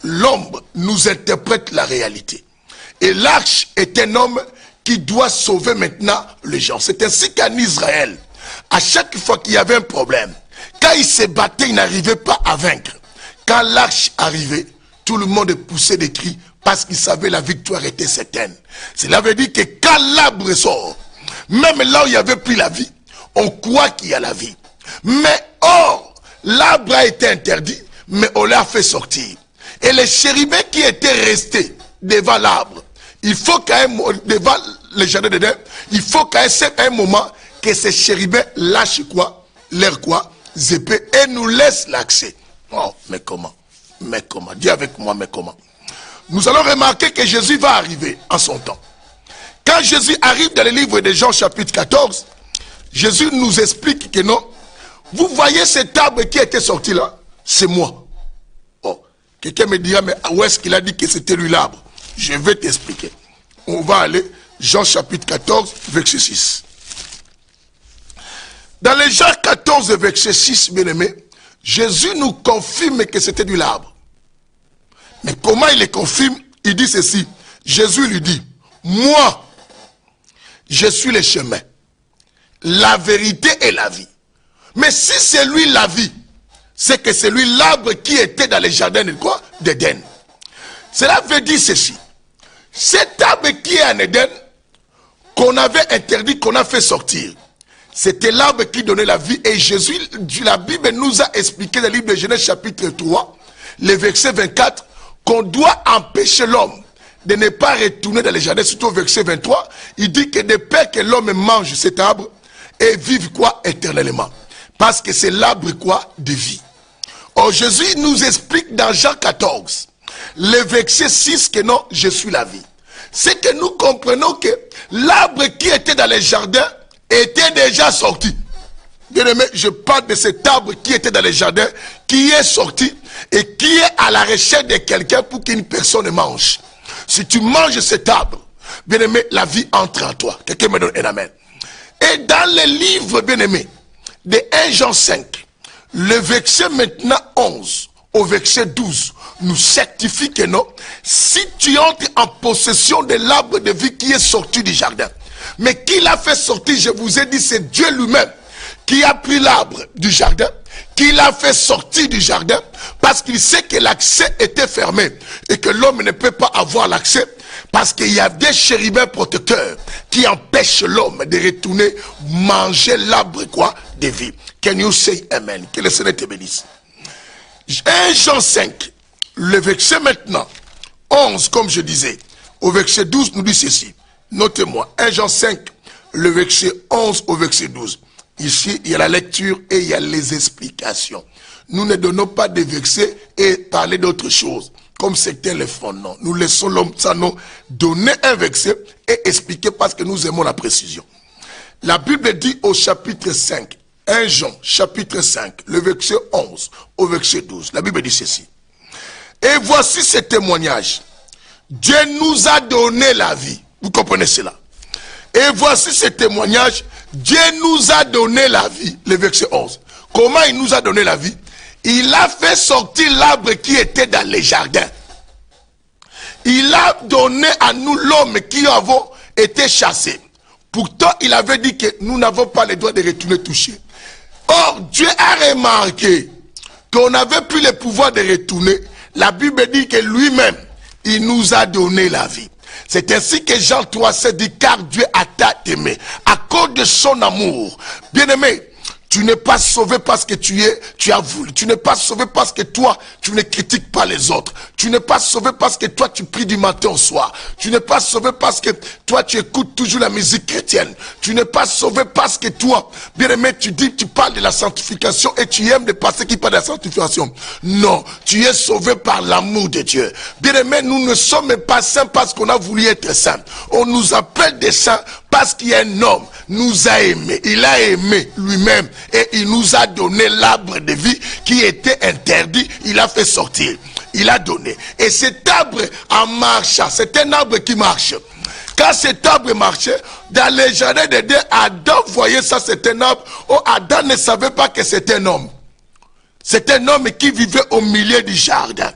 L'ombre nous interprète la réalité. Et l'arche est un homme qui doit sauver maintenant les gens. C'est ainsi qu'en Israël, à chaque fois qu'il y avait un problème, quand ils se battaient, ils n'arrivaient pas à vaincre. Quand l'arche arrivait, tout le monde poussait des cris parce qu'ils savaient la victoire était certaine. Cela veut dire que quand l'arbre sort, même là où il n'y avait plus la vie, on croit qu'il y a la vie. Mais or, l'arbre a été interdit, mais on l'a fait sortir. Et les chérubins qui étaient restés devant l'arbre, il faut qu'à devant les jardins d'Éden, il faut qu'à un moment que ces chérubins lâchent quoi? Leurs quoi? Épées et nous laissent l'accès. Oh, mais comment? Dis avec moi, mais comment? Nous allons remarquer que Jésus va arriver en son temps. Quand Jésus arrive dans le livre de Jean chapitre 14, Jésus nous explique que non, vous voyez cet arbre qui était sorti là, c'est moi. Oh, quelqu'un me dira, mais où est-ce qu'il a dit que c'était lui l'arbre? Je vais t'expliquer. On va aller, Jean chapitre 14, verset 6. Dans les Jean 14, verset 6, bien aimé, Jésus nous confirme que c'était du l'arbre. Mais comment il le confirme? Il dit ceci. Jésus lui dit, moi, je suis le chemin, la vérité et la vie. Mais si c'est lui la vie, c'est que c'est lui l'arbre qui était dans les jardins de quoi? D'Éden. Cela veut dire ceci. Cet arbre qui est en Éden, qu'on avait interdit, qu'on a fait sortir, c'était l'arbre qui donnait la vie. Et Jésus, la Bible nous a expliqué dans le livre de Genèse chapitre 3, le verset 24, qu'on doit empêcher l'homme de ne pas retourner dans les jardins. Surtout au verset 23, il dit que de peur que l'homme mange cet arbre et vive quoi? Éternellement. Parce que c'est l'arbre quoi? De vie. Or Jésus nous explique dans Jean 14, le verset 6, que non, je suis la vie. C'est que nous comprenons que l'arbre qui était dans les jardins était déjà sorti. Bien aimé, je parle de cet arbre qui était dans les jardins, qui est sorti et qui est à la recherche de quelqu'un pour qu'une personne mange. Si tu manges cet arbre, bien aimé, la vie entre en toi. Quelqu'un me donne un amen. Et dans le livre, bien aimé, de 1 Jean 5, le verset maintenant 11 au verset 12, nous certifie que non, si tu entres en possession de l'arbre de vie qui est sorti du jardin, mais qui l'a fait sortir, je vous ai dit, c'est Dieu lui-même qui a pris l'arbre du jardin, qui l'a fait sortir du jardin, parce qu'il sait que l'accès était fermé et que l'homme ne peut pas avoir l'accès, parce qu'il y a des chérubins protecteurs qui empêchent l'homme de retourner manger l'arbre quoi de vie. Can you say amen? Que le Seigneur te bénisse. 1 Jean 5, le verset maintenant 11, comme je disais, au verset 12 nous dit ceci. Notez-moi, 1 Jean 5, le verset 11 au verset 12. Ici, il y a la lecture et il y a les explications. Nous ne donnons pas des versets et parler d'autre chose, comme certains le font. Non, nous laissons l'homme ça nous donner un verset et expliquer parce que nous aimons la précision. La Bible dit au chapitre 5, 1 Jean, chapitre 5, le verset 11 au verset 12. La Bible dit ceci. Et voici ce témoignage. Dieu nous a donné la vie. Vous comprenez cela? Et voici ce témoignage. Dieu nous a donné la vie. Le verset 11. Comment il nous a donné la vie? Il a fait sortir l'arbre qui était dans les jardins. Il a donné à nous l'homme qui avons été chassés. Pourtant, il avait dit que nous n'avons pas le droit de retourner toucher. Or, Dieu a remarqué qu'on n'avait plus le pouvoir de retourner. La Bible dit que lui-même, il nous a donné la vie. C'est ainsi que Jean 3,7 dit, car Dieu a tant aimé, à cause de son amour. Bien-aimé, tu n'es pas sauvé parce que tu as voulu. Tu n'es pas sauvé parce que toi, tu ne critiques pas les autres. Tu n'es pas sauvé parce que toi, tu pries du matin au soir. Tu n'es pas sauvé parce que toi, tu écoutes toujours la musique chrétienne. Tu n'es pas sauvé parce que toi, bien aimé, tu parles de la sanctification et tu aimes les passés qui parlent de la sanctification. Non, tu es sauvé par l'amour de Dieu. Bien aimé, nous ne sommes pas saints parce qu'on a voulu être saints. On nous appelle des saints parce qu'il y a un homme nous a aimés. Il a aimé lui-même et il nous a donné l'arbre de vie qui était interdit. Il a fait sortir. Il a donné. Et cet arbre en marchant, c'est un arbre qui marche. Quand cet arbre marchait, dans les jardins d'Éden, Adam voyait ça, c'est un arbre. Oh, Adam ne savait pas que c'était un homme. C'est un homme qui vivait au milieu du jardin.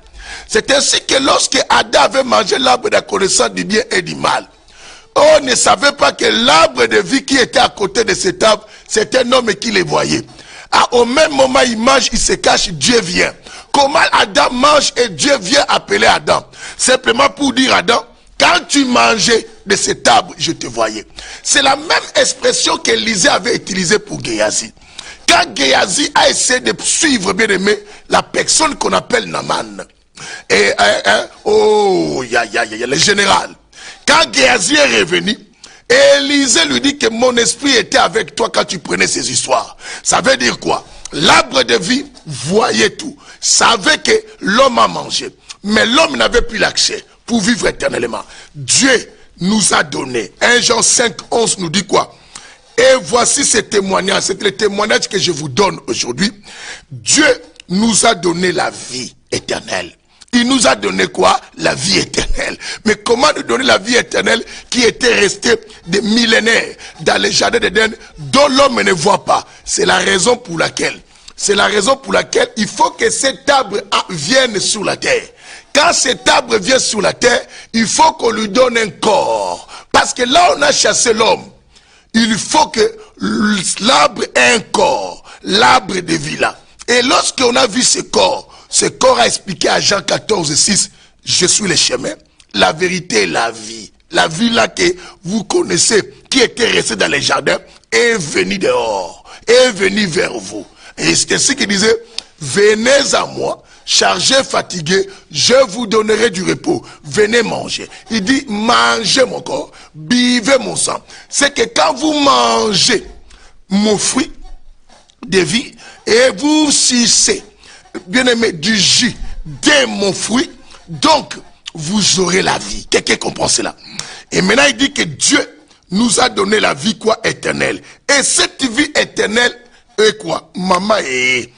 C'est ainsi que lorsque Adam avait mangé l'arbre de la connaissance du bien et du mal, on ne savait pas que l'arbre de vie qui était à côté de cet arbre, c'est un homme qui les voyait. Au même moment, il mange, il se cache, Dieu vient. Comment Adam mange et Dieu vient appeler Adam? Simplement pour dire Adam, quand tu mangeais de cet arbre, je te voyais. C'est la même expression qu'Élisée avait utilisée pour Géasi. Quand Géasi a essayé de suivre, bien aimé, la personne qu'on appelle Naaman, et le général. Quand Géasi est revenu, Élisée lui dit que mon esprit était avec toi quand tu prenais ces histoires. Ça veut dire quoi? L'arbre de vie voyait tout, savait que l'homme a mangé, mais l'homme n'avait plus l'accès pour vivre éternellement. Dieu nous a donné. 1 Jean 5, 11 nous dit quoi? Et voici ce témoignage, c'est le témoignage que je vous donne aujourd'hui. Dieu nous a donné la vie éternelle. Il nous a donné quoi? La vie éternelle. Mais comment nous donner la vie éternelle qui était restée des millénaires dans les jardins d'Éden dont l'homme ne voit pas? C'est la raison pour laquelle il faut que cet arbre vienne sur la terre. Quand cet arbre vient sur la terre, il faut qu'on lui donne un corps. Parce que là on a chassé l'homme. Il faut que l'arbre ait un corps. L'arbre de vie là. Et lorsqu'on a vu ce corps a expliqué à Jean 14, 6, je suis le chemin, la vérité et la vie. La vie là que vous connaissez, qui était restée dans les jardins, est venue dehors, est venue vers vous. Et c'est ainsi qu'il disait, venez à moi, chargés, fatigués, je vous donnerai du repos. Venez manger. Il dit, mangez mon corps, buvez mon sang. C'est que quand vous mangez mon fruit de vie, et vous sucez, bien aimé, du jus de mon fruit, donc vous aurez la vie. Quelqu'un comprend cela? Et maintenant il dit que Dieu nous a donné la vie quoi? Éternelle. Et cette vie éternelle est quoi? Maman et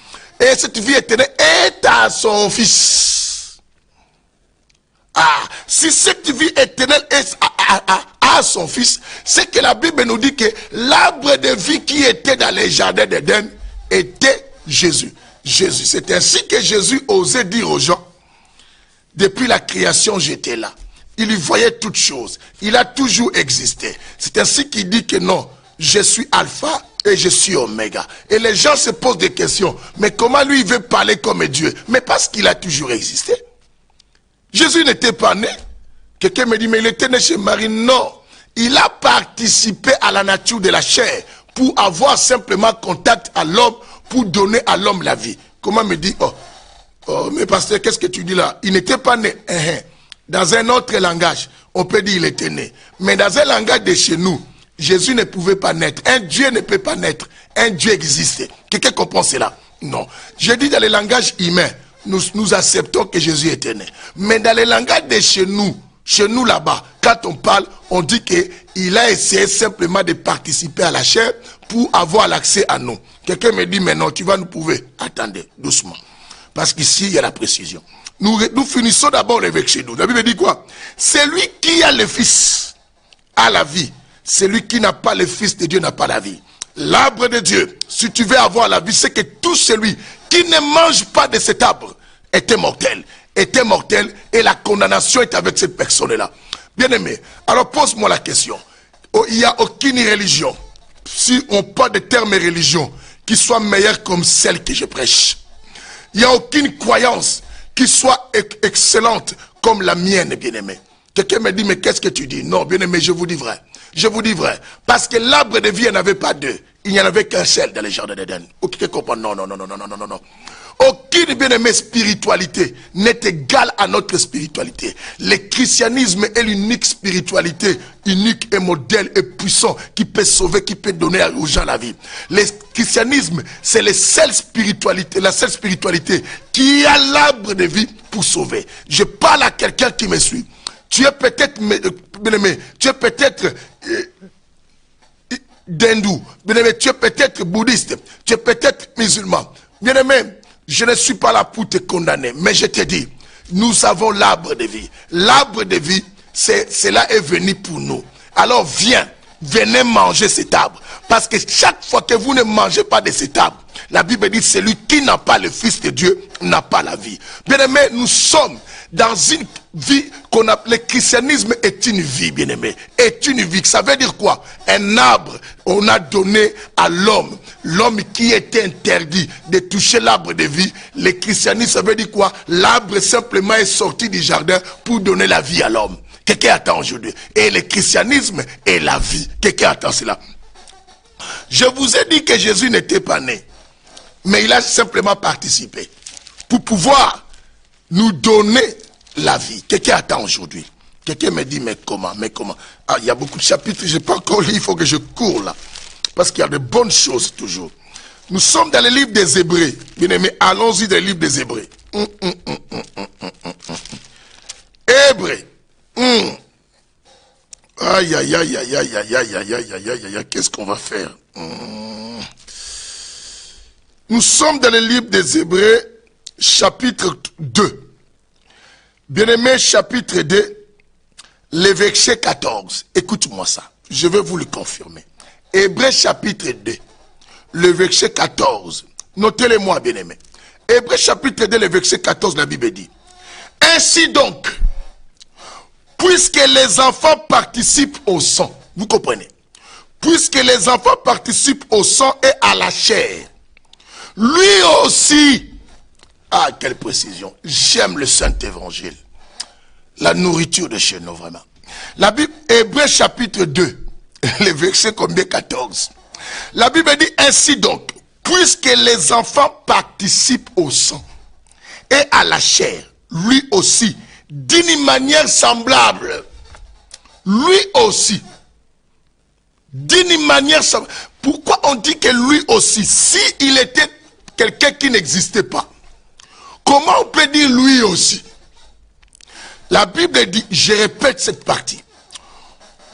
cette vie éternelle est à son fils. Si cette vie éternelle est à son fils, c'est que la Bible nous dit que l'arbre de vie qui était dans les jardins d'Éden était Jésus. Jésus. C'est ainsi que Jésus osait dire aux gens, depuis la création, j'étais là. Il y voyait toutes choses. Il a toujours existé. C'est ainsi qu'il dit que non, je suis alpha et je suis oméga. Et les gens se posent des questions. Mais comment lui, il veut parler comme Dieu? Mais parce qu'il a toujours existé. Jésus n'était pas né. Quelqu'un me dit, mais il était né chez Marie. Non. Il a participé à la nature de la chair pour avoir simplement contact à l'homme, pour donner à l'homme la vie. Comment me dit, mais pasteur, qu'est-ce que tu dis là? Il n'était pas né. Dans un autre langage, on peut dire il était né. Mais dans un langage de chez nous, Jésus ne pouvait pas naître. Un Dieu ne peut pas naître. Un Dieu existait. Quelqu'un comprend cela? Non. Je dis dans le langage humain, nous acceptons que Jésus était né. Mais dans le langage de chez nous, Chez nous là-bas, quand on parle, on dit qu'il a essayé simplement de participer à la chair pour avoir l'accès à nous. Quelqu'un me dit, mais non, tu vas nous prouver. Attendez, doucement. Parce qu'ici, il y a la précision. Nous finissons d'abord l'évêque chez nous. La Bible dit quoi? Celui qui a le Fils a la vie. Celui qui n'a pas le Fils de Dieu n'a pas la vie. L'arbre de Dieu, si tu veux avoir la vie, c'est que tout celui qui ne mange pas de cet arbre était mortel. Était mortel et la condamnation est avec cette personne-là. Bien aimé, alors pose-moi la question. Il n'y a aucune religion, si on parle de termes religion, qui soit meilleure comme celle que je prêche. Il n'y a aucune croyance qui soit excellente comme la mienne, bien-aimé. Quelqu'un me dit, mais qu'est-ce que tu dis? Non, bien-aimé, je vous dis vrai. Je vous dis vrai. Parce que l'arbre de vie, il n'y en avait pas deux. Il n'y en avait qu'un seul dans les jardins d'Éden. Qui comprend? Non. Aucune bien-aimée spiritualité n'est égale à notre spiritualité. Le christianisme est l'unique spiritualité, unique et modèle et puissant qui peut sauver, qui peut donner aux gens la vie. Le christianisme, c'est la seule spiritualité qui a l'arbre de vie pour sauver. Je parle à quelqu'un qui me suit. Tu es peut-être, bien-aimé, tu es peut-être d'hindou, bien-aimé, tu es peut-être bouddhiste, tu es peut-être musulman. Bien-aimé, je ne suis pas là pour te condamner, mais je te dis, nous avons l'arbre de vie. L'arbre de vie, cela est venu pour nous. Alors venez manger cet arbre. Parce que chaque fois que vous ne mangez pas de cet arbre, la Bible dit, celui qui n'a pas le Fils de Dieu n'a pas la vie. Bien-aimé, nous sommes dans une vie qu'on appelle, le christianisme est une vie, bien-aimé. Est une vie. Ça veut dire quoi? Un arbre, on a donné à l'homme. L'homme qui était interdit de toucher l'arbre de vie. Le christianisme, ça veut dire quoi? L'arbre simplement est sorti du jardin pour donner la vie à l'homme. Quelqu'un attend aujourd'hui. Et le christianisme est la vie. Quelqu'un attend cela. Je vous ai dit que Jésus n'était pas né. Mais il a simplement participé. Pour pouvoir nous donner la vie. Quelqu'un attend aujourd'hui. Quelqu'un me dit, mais comment? Ah, il y a beaucoup de chapitres, je n'ai pas encore lu, il faut que je cours là. Parce qu'il y a de bonnes choses toujours. Nous sommes dans le livre des Hébreux. Bien aimé, allons-y dans le livre des Hébreux. Hébreux. Aïe, aïe, aïe, aïe, aïe, aïe, aïe, aïe, aïe, aïe, aïe, aïe, qu'est-ce qu'on va faire? Nous sommes dans le livre des Hébreux, chapitre 2. Bien-aimé, chapitre 2, le verset 14. Écoute-moi ça, je vais vous le confirmer. Hébreux, chapitre 2, le verset 14. Notez-le-moi, bien-aimé. Hébreux, chapitre 2, le verset 14, la Bible dit. Ainsi donc, puisque les enfants participent au sang, vous comprenez? Puisque les enfants participent au sang et à la chair, lui aussi, ah, quelle précision, j'aime le Saint-Évangile, la nourriture de chez nous, vraiment. La Bible, Hébreux chapitre 2, le verset combien? 14. La Bible dit ainsi donc, puisque les enfants participent au sang et à la chair, lui aussi, d'une manière semblable, lui aussi, d'une manière semblable. Pourquoi on dit que lui aussi, si il était quelqu'un qui n'existait pas, comment on peut dire lui aussi? La Bible dit, je répète cette partie.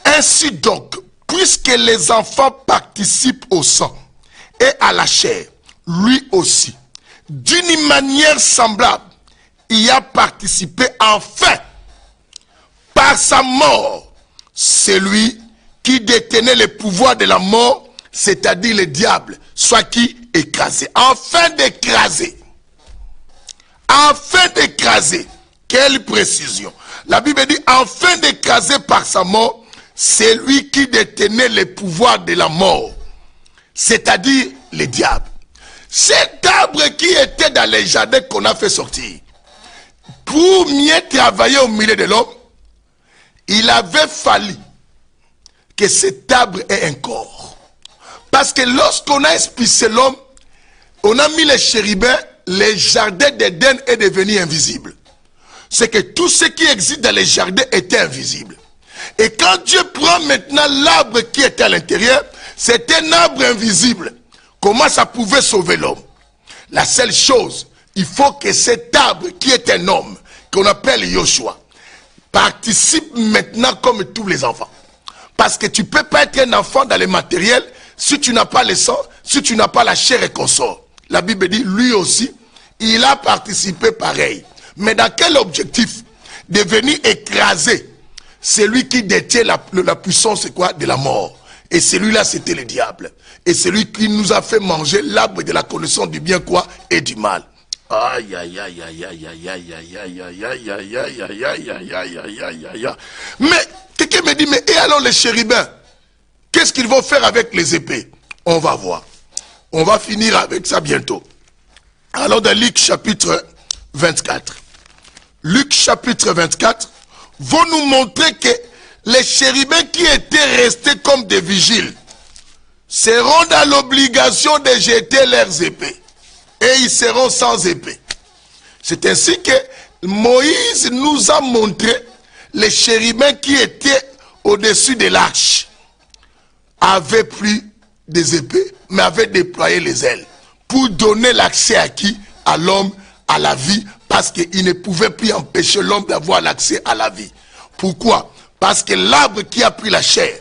Ainsi donc, puisque les enfants participent au sang et à la chair, lui aussi, d'une manière semblable, il a participé enfin, par sa mort, celui qui détenait le pouvoir de la mort, c'est-à-dire le diable, soit qui? Écrasé. Enfin d'écraser. Enfin d'écraser. Quelle précision. La Bible dit, enfin d'écraser par sa mort, celui qui détenait le pouvoir de la mort, c'est-à-dire le diable. Cet arbre qui était dans les jardins qu'on a fait sortir, pour mieux travailler au milieu de l'homme, il avait fallu que cet arbre ait un corps. Parce que lorsqu'on a expulsé l'homme, on a mis les chérubins, les jardins d'Éden est devenu invisible. C'est que tout ce qui existe dans les jardins était invisible. Et quand Dieu prend maintenant l'arbre qui était à l'intérieur, c'est un arbre invisible. Comment ça pouvait sauver l'homme? La seule chose, il faut que cet arbre qui est un homme, qu'on appelle Yoshua, participe maintenant comme tous les enfants. Parce que tu ne peux pas être un enfant dans le matériel si tu n'as pas le sang, si tu n'as pas la chair et consort. La Bible dit, lui aussi, il a participé pareil. Mais dans quel objectif? De venir écraser celui qui détient la puissance de la mort. Et celui-là, c'était le diable. Et celui qui nous a fait manger l'arbre de la connaissance du bien quoi et du mal. Aïe, aïe, aïe, aïe, aïe, aïe, aïe, aïe, aïe, aïe, aïe, aïe, aïe, aïe, aïe, aïe, aïe, aïe, aïe. Mais, quelqu'un me dit, mais et alors les chérubins? Qu'est-ce qu'ils vont faire avec les épées? On va voir. On va finir avec ça bientôt. Alors dans Luc chapitre 24. Luc chapitre 24 vont nous montrer que les chérubins qui étaient restés comme des vigiles seront dans l'obligation de jeter leurs épées. Et ils seront sans épée. C'est ainsi que Moïse nous a montré les chérubins qui étaient au-dessus de l'arche. Avaient pris des épées, mais avaient déployé les ailes. Pour donner l'accès à qui? À l'homme, à la vie. Parce qu'il ne pouvait plus empêcher l'homme d'avoir l'accès à la vie. Pourquoi? Parce que l'arbre qui a pris la chair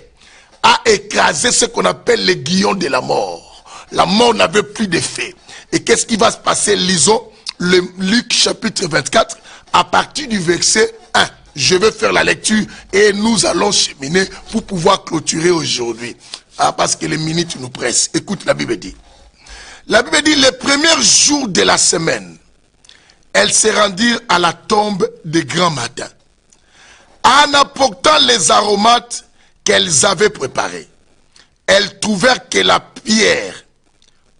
a écrasé ce qu'on appelle les guillons de la mort. La mort n'avait plus d'effet. Et qu'est-ce qui va se passer? Lisons le Luc chapitre 24 à partir du verset 1. Je vais faire la lecture et nous allons cheminer pour pouvoir clôturer aujourd'hui. Parce que les minutes nous pressent. Écoute, la Bible dit. La Bible dit, les premiers jours de la semaine, elles se rendirent à la tombe de grand matin, en apportant les aromates qu'elles avaient préparés. Elles trouvèrent que la pierre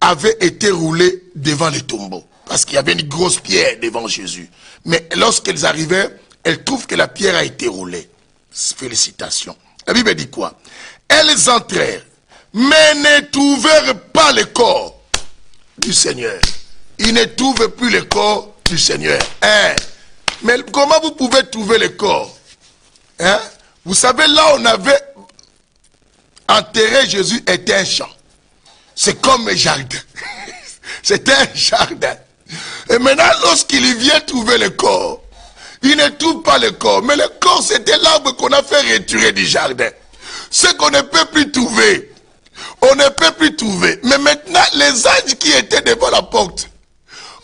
avait été roulée devant les tombeaux. Parce qu'il y avait une grosse pierre devant Jésus. Mais lorsqu'elles arrivèrent, elles trouvent que la pierre a été roulée. Félicitations. La Bible dit quoi? Elles entrèrent, mais ne trouvèrent pas le corps du Seigneur. Ils ne trouvent plus le corps du Seigneur. Hein? Mais comment vous pouvez trouver le corps? Hein? Vous savez, là on avait enterré Jésus était un champ. C'est comme un jardin. C'était un jardin. Et maintenant, lorsqu'il vient trouver le corps, il ne trouve pas le corps. Mais le corps, c'était l'arbre qu'on a fait retirer du jardin. Ce qu'on ne peut plus trouver. On ne peut plus trouver. Mais maintenant, les anges qui étaient devant la porte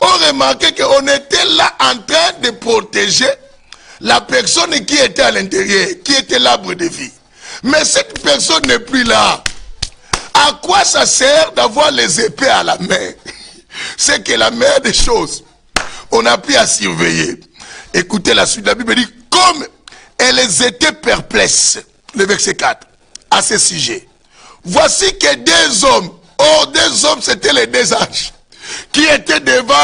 ont remarqué qu'on était là en train de protéger la personne qui était à l'intérieur, qui était l'arbre de vie. Mais cette personne n'est plus là. À quoi ça sert d'avoir les épées à la main? C'est que la meilleure des choses, on a pu à surveiller. Écoutez la suite, la Bible dit, comme elles étaient perplexes, le verset 4, à ce sujet. Voici que deux hommes, deux hommes, c'était les deux anges, qui étaient devant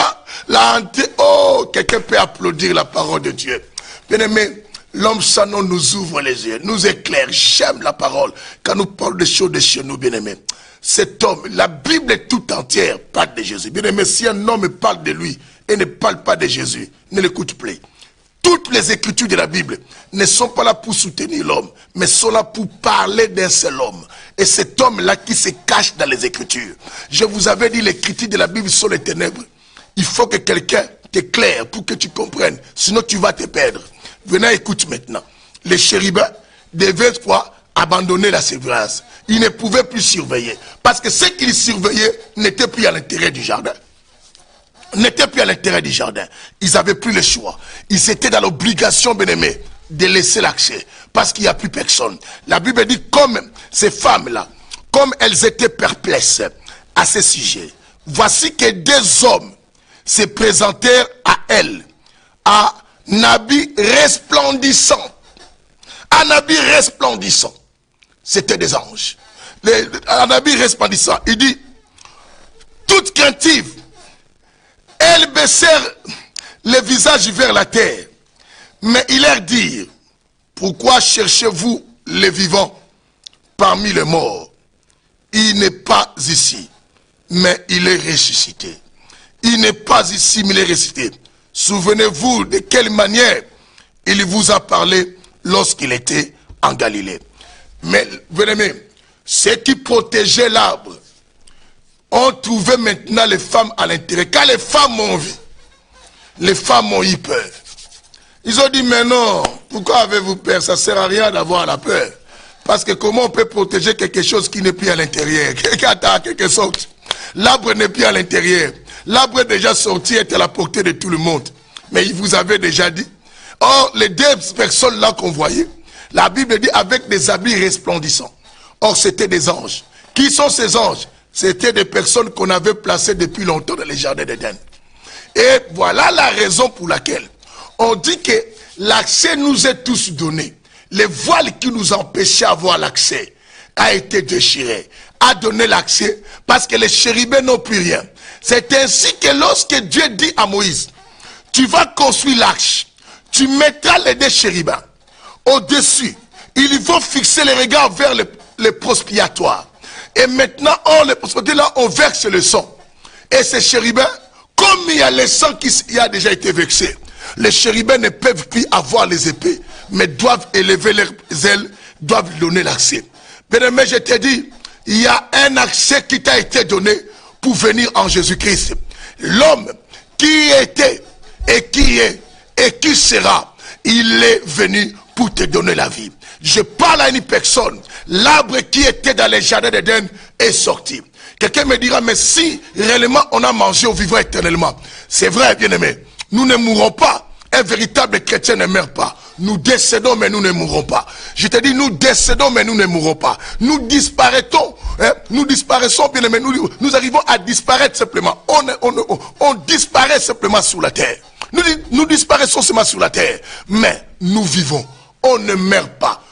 la hantée. Oh, quelqu'un peut applaudir la parole de Dieu. Bien aimé, l'homme Sanon nous ouvre les yeux, nous éclaire. J'aime la parole. Quand nous parlons des choses de chez nous, bien aimé. Cet homme, la Bible est tout entière parle de Jésus. Bien aimé, si un homme parle de lui et ne parle pas de Jésus, ne l'écoute plus. Toutes les écritures de la Bible ne sont pas là pour soutenir l'homme, mais sont là pour parler d'un seul homme. Et cet homme-là qui se cache dans les écritures. Je vous avais dit, les écritures de la Bible sont les ténèbres. Il faut que quelqu'un t'éclaire pour que tu comprennes. Sinon, tu vas te perdre. Venez, écoute maintenant. Les chérubins devaient quoi? Abandonner la surveillance. Ils ne pouvaient plus surveiller. Parce que ceux qu'ils surveillaient n'étaient plus à l'intérieur du jardin. N'étaient plus à l'intérieur du jardin. Ils n'avaient plus le choix. Ils étaient dans l'obligation, bien-aimés, de laisser l'accès. Parce qu'il n'y a plus personne. La Bible dit, comme ces femmes-là, comme elles étaient perplexes à ce sujet, voici que deux hommes se présentèrent à elles, à un habit resplendissant. Un habit resplendissant. C'était des anges. Un habit resplendissant. Il dit, toutes craintives, elles baissèrent le visage vers la terre. Mais il leur dit, pourquoi cherchez-vous les vivants parmi les morts? Il n'est pas ici, mais il est ressuscité. Il n'est pas ici, mais il est ressuscité. Souvenez-vous de quelle manière il vous a parlé lorsqu'il était en Galilée. Mais, venez, ceux qui protégeaient l'arbre ont trouvé maintenant les femmes à l'intérieur. Quand les femmes ont vu, les femmes ont eu peur. Ils ont dit, mais non, Pourquoi avez-vous peur? Ça ne sert à rien d'avoir la peur. Parce que comment on peut protéger quelque chose qui n'est plus à l'intérieur? En quelque sorte, l'arbre n'est plus à l'intérieur. L'arbre est déjà sorti, est à la portée de tout le monde. Mais il vous avait déjà dit. Or, les deux personnes là qu'on voyait, la Bible dit avec des habits resplendissants. Or, c'était des anges. Qui sont ces anges? C'était des personnes qu'on avait placées depuis longtemps dans les jardins d'Éden. Et voilà la raison pour laquelle on dit que l'accès nous est tous donné. Les voiles qui nous empêchaient d'avoir l'accès a été déchiré, a donné l'accès parce que les chérubins n'ont plus rien. C'est ainsi que lorsque Dieu dit à Moïse, tu vas construire l'arche, tu mettras les deux chérubins au-dessus. Ils vont fixer les regards vers le prospiatoire. Et maintenant, le prospiatoire, là, on verse le sang. Et ces chérubins, comme il y a le sang qui a déjà été vexé, les chérubins ne peuvent plus avoir les épées, mais doivent élever leurs ailes, doivent donner l'accès. Bien-aimé, je te dis, il y a un accès qui t'a été donné pour venir en Jésus-Christ. L'homme qui était et qui est et qui sera, il est venu pour te donner la vie. Je parle à une personne, l'arbre qui était dans les jardins d'Éden est sorti. Quelqu'un me dira, mais si réellement on a mangé, on vivra éternellement. C'est vrai, bien-aimé, nous ne mourrons pas. Un véritable chrétien ne meurt pas. Nous décédons, mais nous ne mourrons pas. Je te dis, nous décédons, mais nous ne mourrons pas. Nous disparaissons, hein? Nous disparaissons, bien aimé. Nous arrivons à disparaître simplement. On disparaît simplement sur la terre. Nous disparaissons simplement sur la terre. Mais nous vivons. On ne meurt pas.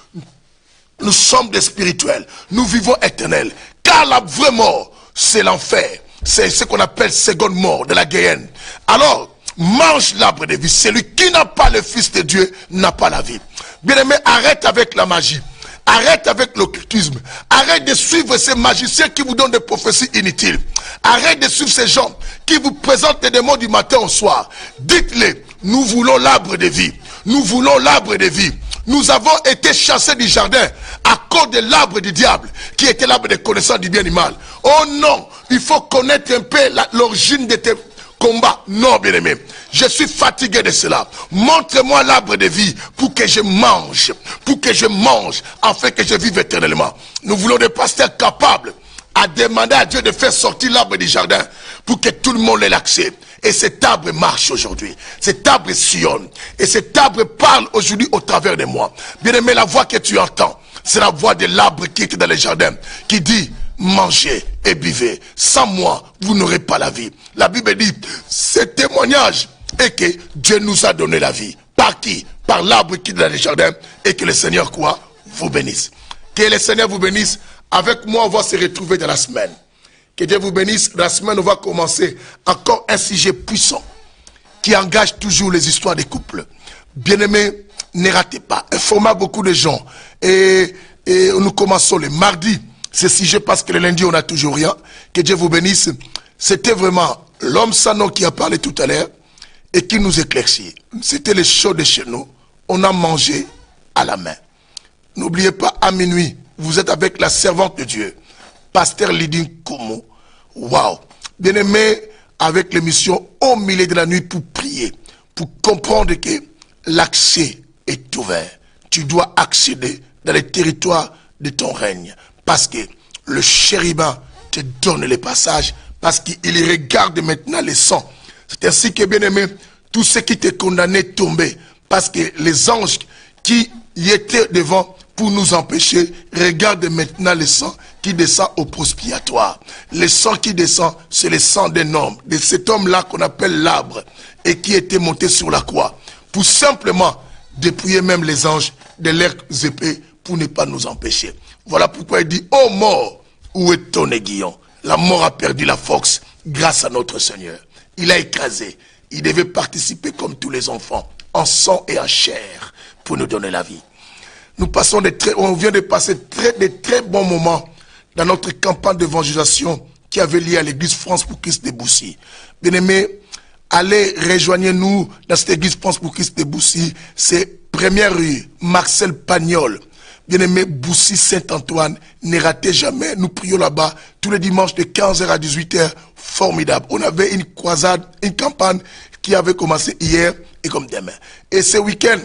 Nous sommes des spirituels. Nous vivons éternels. Car la vraie mort, c'est l'enfer. C'est ce qu'on appelle seconde mort de la Guéhenne. Alors, mange l'arbre de vie. Celui qui n'a pas le Fils de Dieu n'a pas la vie. Bien-aimé, arrête avec la magie. Arrête avec l'occultisme. Arrête de suivre ces magiciens qui vous donnent des prophéties inutiles. Arrête de suivre ces gens qui vous présentent des démons du matin au soir. Dites-les, nous voulons l'arbre de vie. Nous voulons l'arbre de vie. Nous avons été chassés du jardin à cause de l'arbre du diable, qui était l'arbre de connaissance du bien et du mal. Oh non, il faut connaître un peu l'origine de tes combats. Non, bien-aimé, je suis fatigué de cela. Montre-moi l'arbre de vie pour que je mange, afin que je vive éternellement. Nous voulons des pasteurs capables à demander à Dieu de faire sortir l'arbre du jardin pour que tout le monde ait l'accès. Et cet arbre marche aujourd'hui. Cet arbre sillonne. Et cet arbre parle aujourd'hui au travers de moi. Bien-aimé, la voix que tu entends, c'est la voix de l'arbre qui était dans les jardins, qui dit, mangez et buvez. Sans moi, vous n'aurez pas la vie. La Bible dit, ce témoignage est que Dieu nous a donné la vie. Par qui? Par l'arbre qui est dans les jardins. Et que le Seigneur, quoi? Vous bénisse. Que le Seigneur vous bénisse. Avec moi, on va se retrouver dans la semaine. Que Dieu vous bénisse. La semaine, on va commencer encore un sujet puissant qui engage toujours les histoires des couples. Bien-aimés, ne ratez pas. Informez beaucoup de gens. Et nous commençons le mardi ce sujet parce que le lundi, on n'a toujours rien. Que Dieu vous bénisse. C'était vraiment l'homme sans nom qui a parlé tout à l'heure et qui nous éclaircit. C'était le chaud de chez nous. On a mangé à la main. N'oubliez pas, à minuit, vous êtes avec la servante de Dieu, Pasteur Lydine Komo. Waouh! Bien-aimé, avec l'émission au milieu de la nuit pour prier, pour comprendre que l'accès est ouvert. Tu dois accéder dans les territoires de ton règne. Parce que le chérubin te donne les passages, parce qu'il regarde maintenant les sangs. C'est ainsi que, bien-aimé, tout ce qui t'est condamné tomber, parce que les anges qui y étaient devant pour nous empêcher, regardent maintenant le sang qui descend au prospiatoire. Le sang qui descend, c'est le sang d'un homme, de cet homme-là qu'on appelle l'arbre, et qui était monté sur la croix, pour simplement dépouiller même les anges de leurs épées, pour ne pas nous empêcher. Voilà pourquoi il dit, ô mort, où est ton aiguillon? La mort a perdu la force grâce à notre Seigneur. Il a écrasé. Il devait participer comme tous les enfants, en sang et en chair, pour nous donner la vie. Nous passons on vient de passer de très bons moments dans notre campagne d'évangélisation qui avait lié à l'église France pour Christ de Boussy. Bien-aimés, allez, rejoignez-nous dans cette église France pour Christ de Boussy. C'est première rue, Marcel Pagnol. Bien-aimé, Boussy Saint-Antoine, ne ratez jamais. Nous prions là-bas tous les dimanches de 15h à 18h. Formidable. On avait une croisade, une campagne qui avait commencé hier et comme demain. Et ce week-end,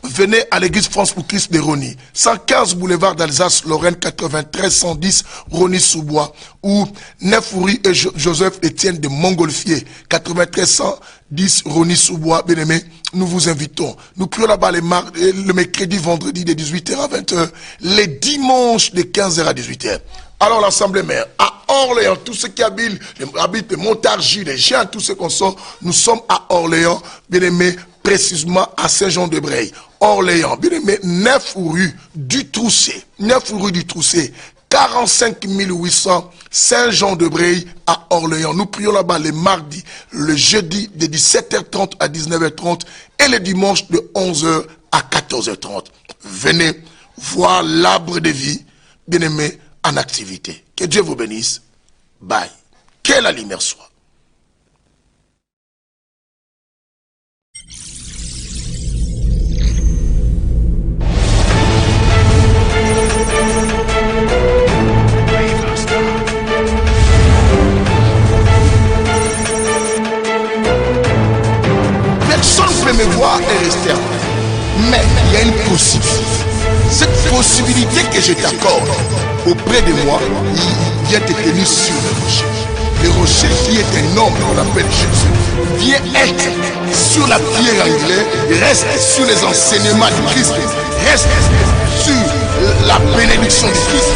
venez à l'église France pour Christ de Rony, 115 boulevard d'Alsace, Lorraine, 93 110 Rony-sous-Bois, ou 9 rue et Joseph Étienne de Montgolfier, 93 110 Rony-sous-Bois. Bien aimé, nous vous invitons. Nous prions là-bas le mercredi, vendredi de 18h à 20h, les dimanches de 15h à 18h. Alors l'Assemblée mère, à Orléans, tous ceux qui habitent Montargis, les gens, tous ceux qu'on sort, nous sommes à Orléans, bien aimé, précisément à Saint-Jean-de-Bray. Orléans, bien aimé, 9 rue du Troussé, 9 rue du Troussé, 45 800 Saint-Jean-de-Bray à Orléans. Nous prions là-bas les mardis, le jeudi de 17h30 à 19h30 et le dimanche de 11h à 14h30. Venez voir l'arbre de vie, bien aimé, en activité. Que Dieu vous bénisse. Bye. Que la lumière soit. Personne ne peut me voir et rester à moi. Mais il y a une possibilité. Cette possibilité que je t'accorde auprès de moi, il vient te tenir sur le rocher. Le rocher qui est un homme qu'on appelle Jésus, vient être sur la pierre angulaire, reste sur les enseignements du Christ, reste sur la bénédiction du Christ.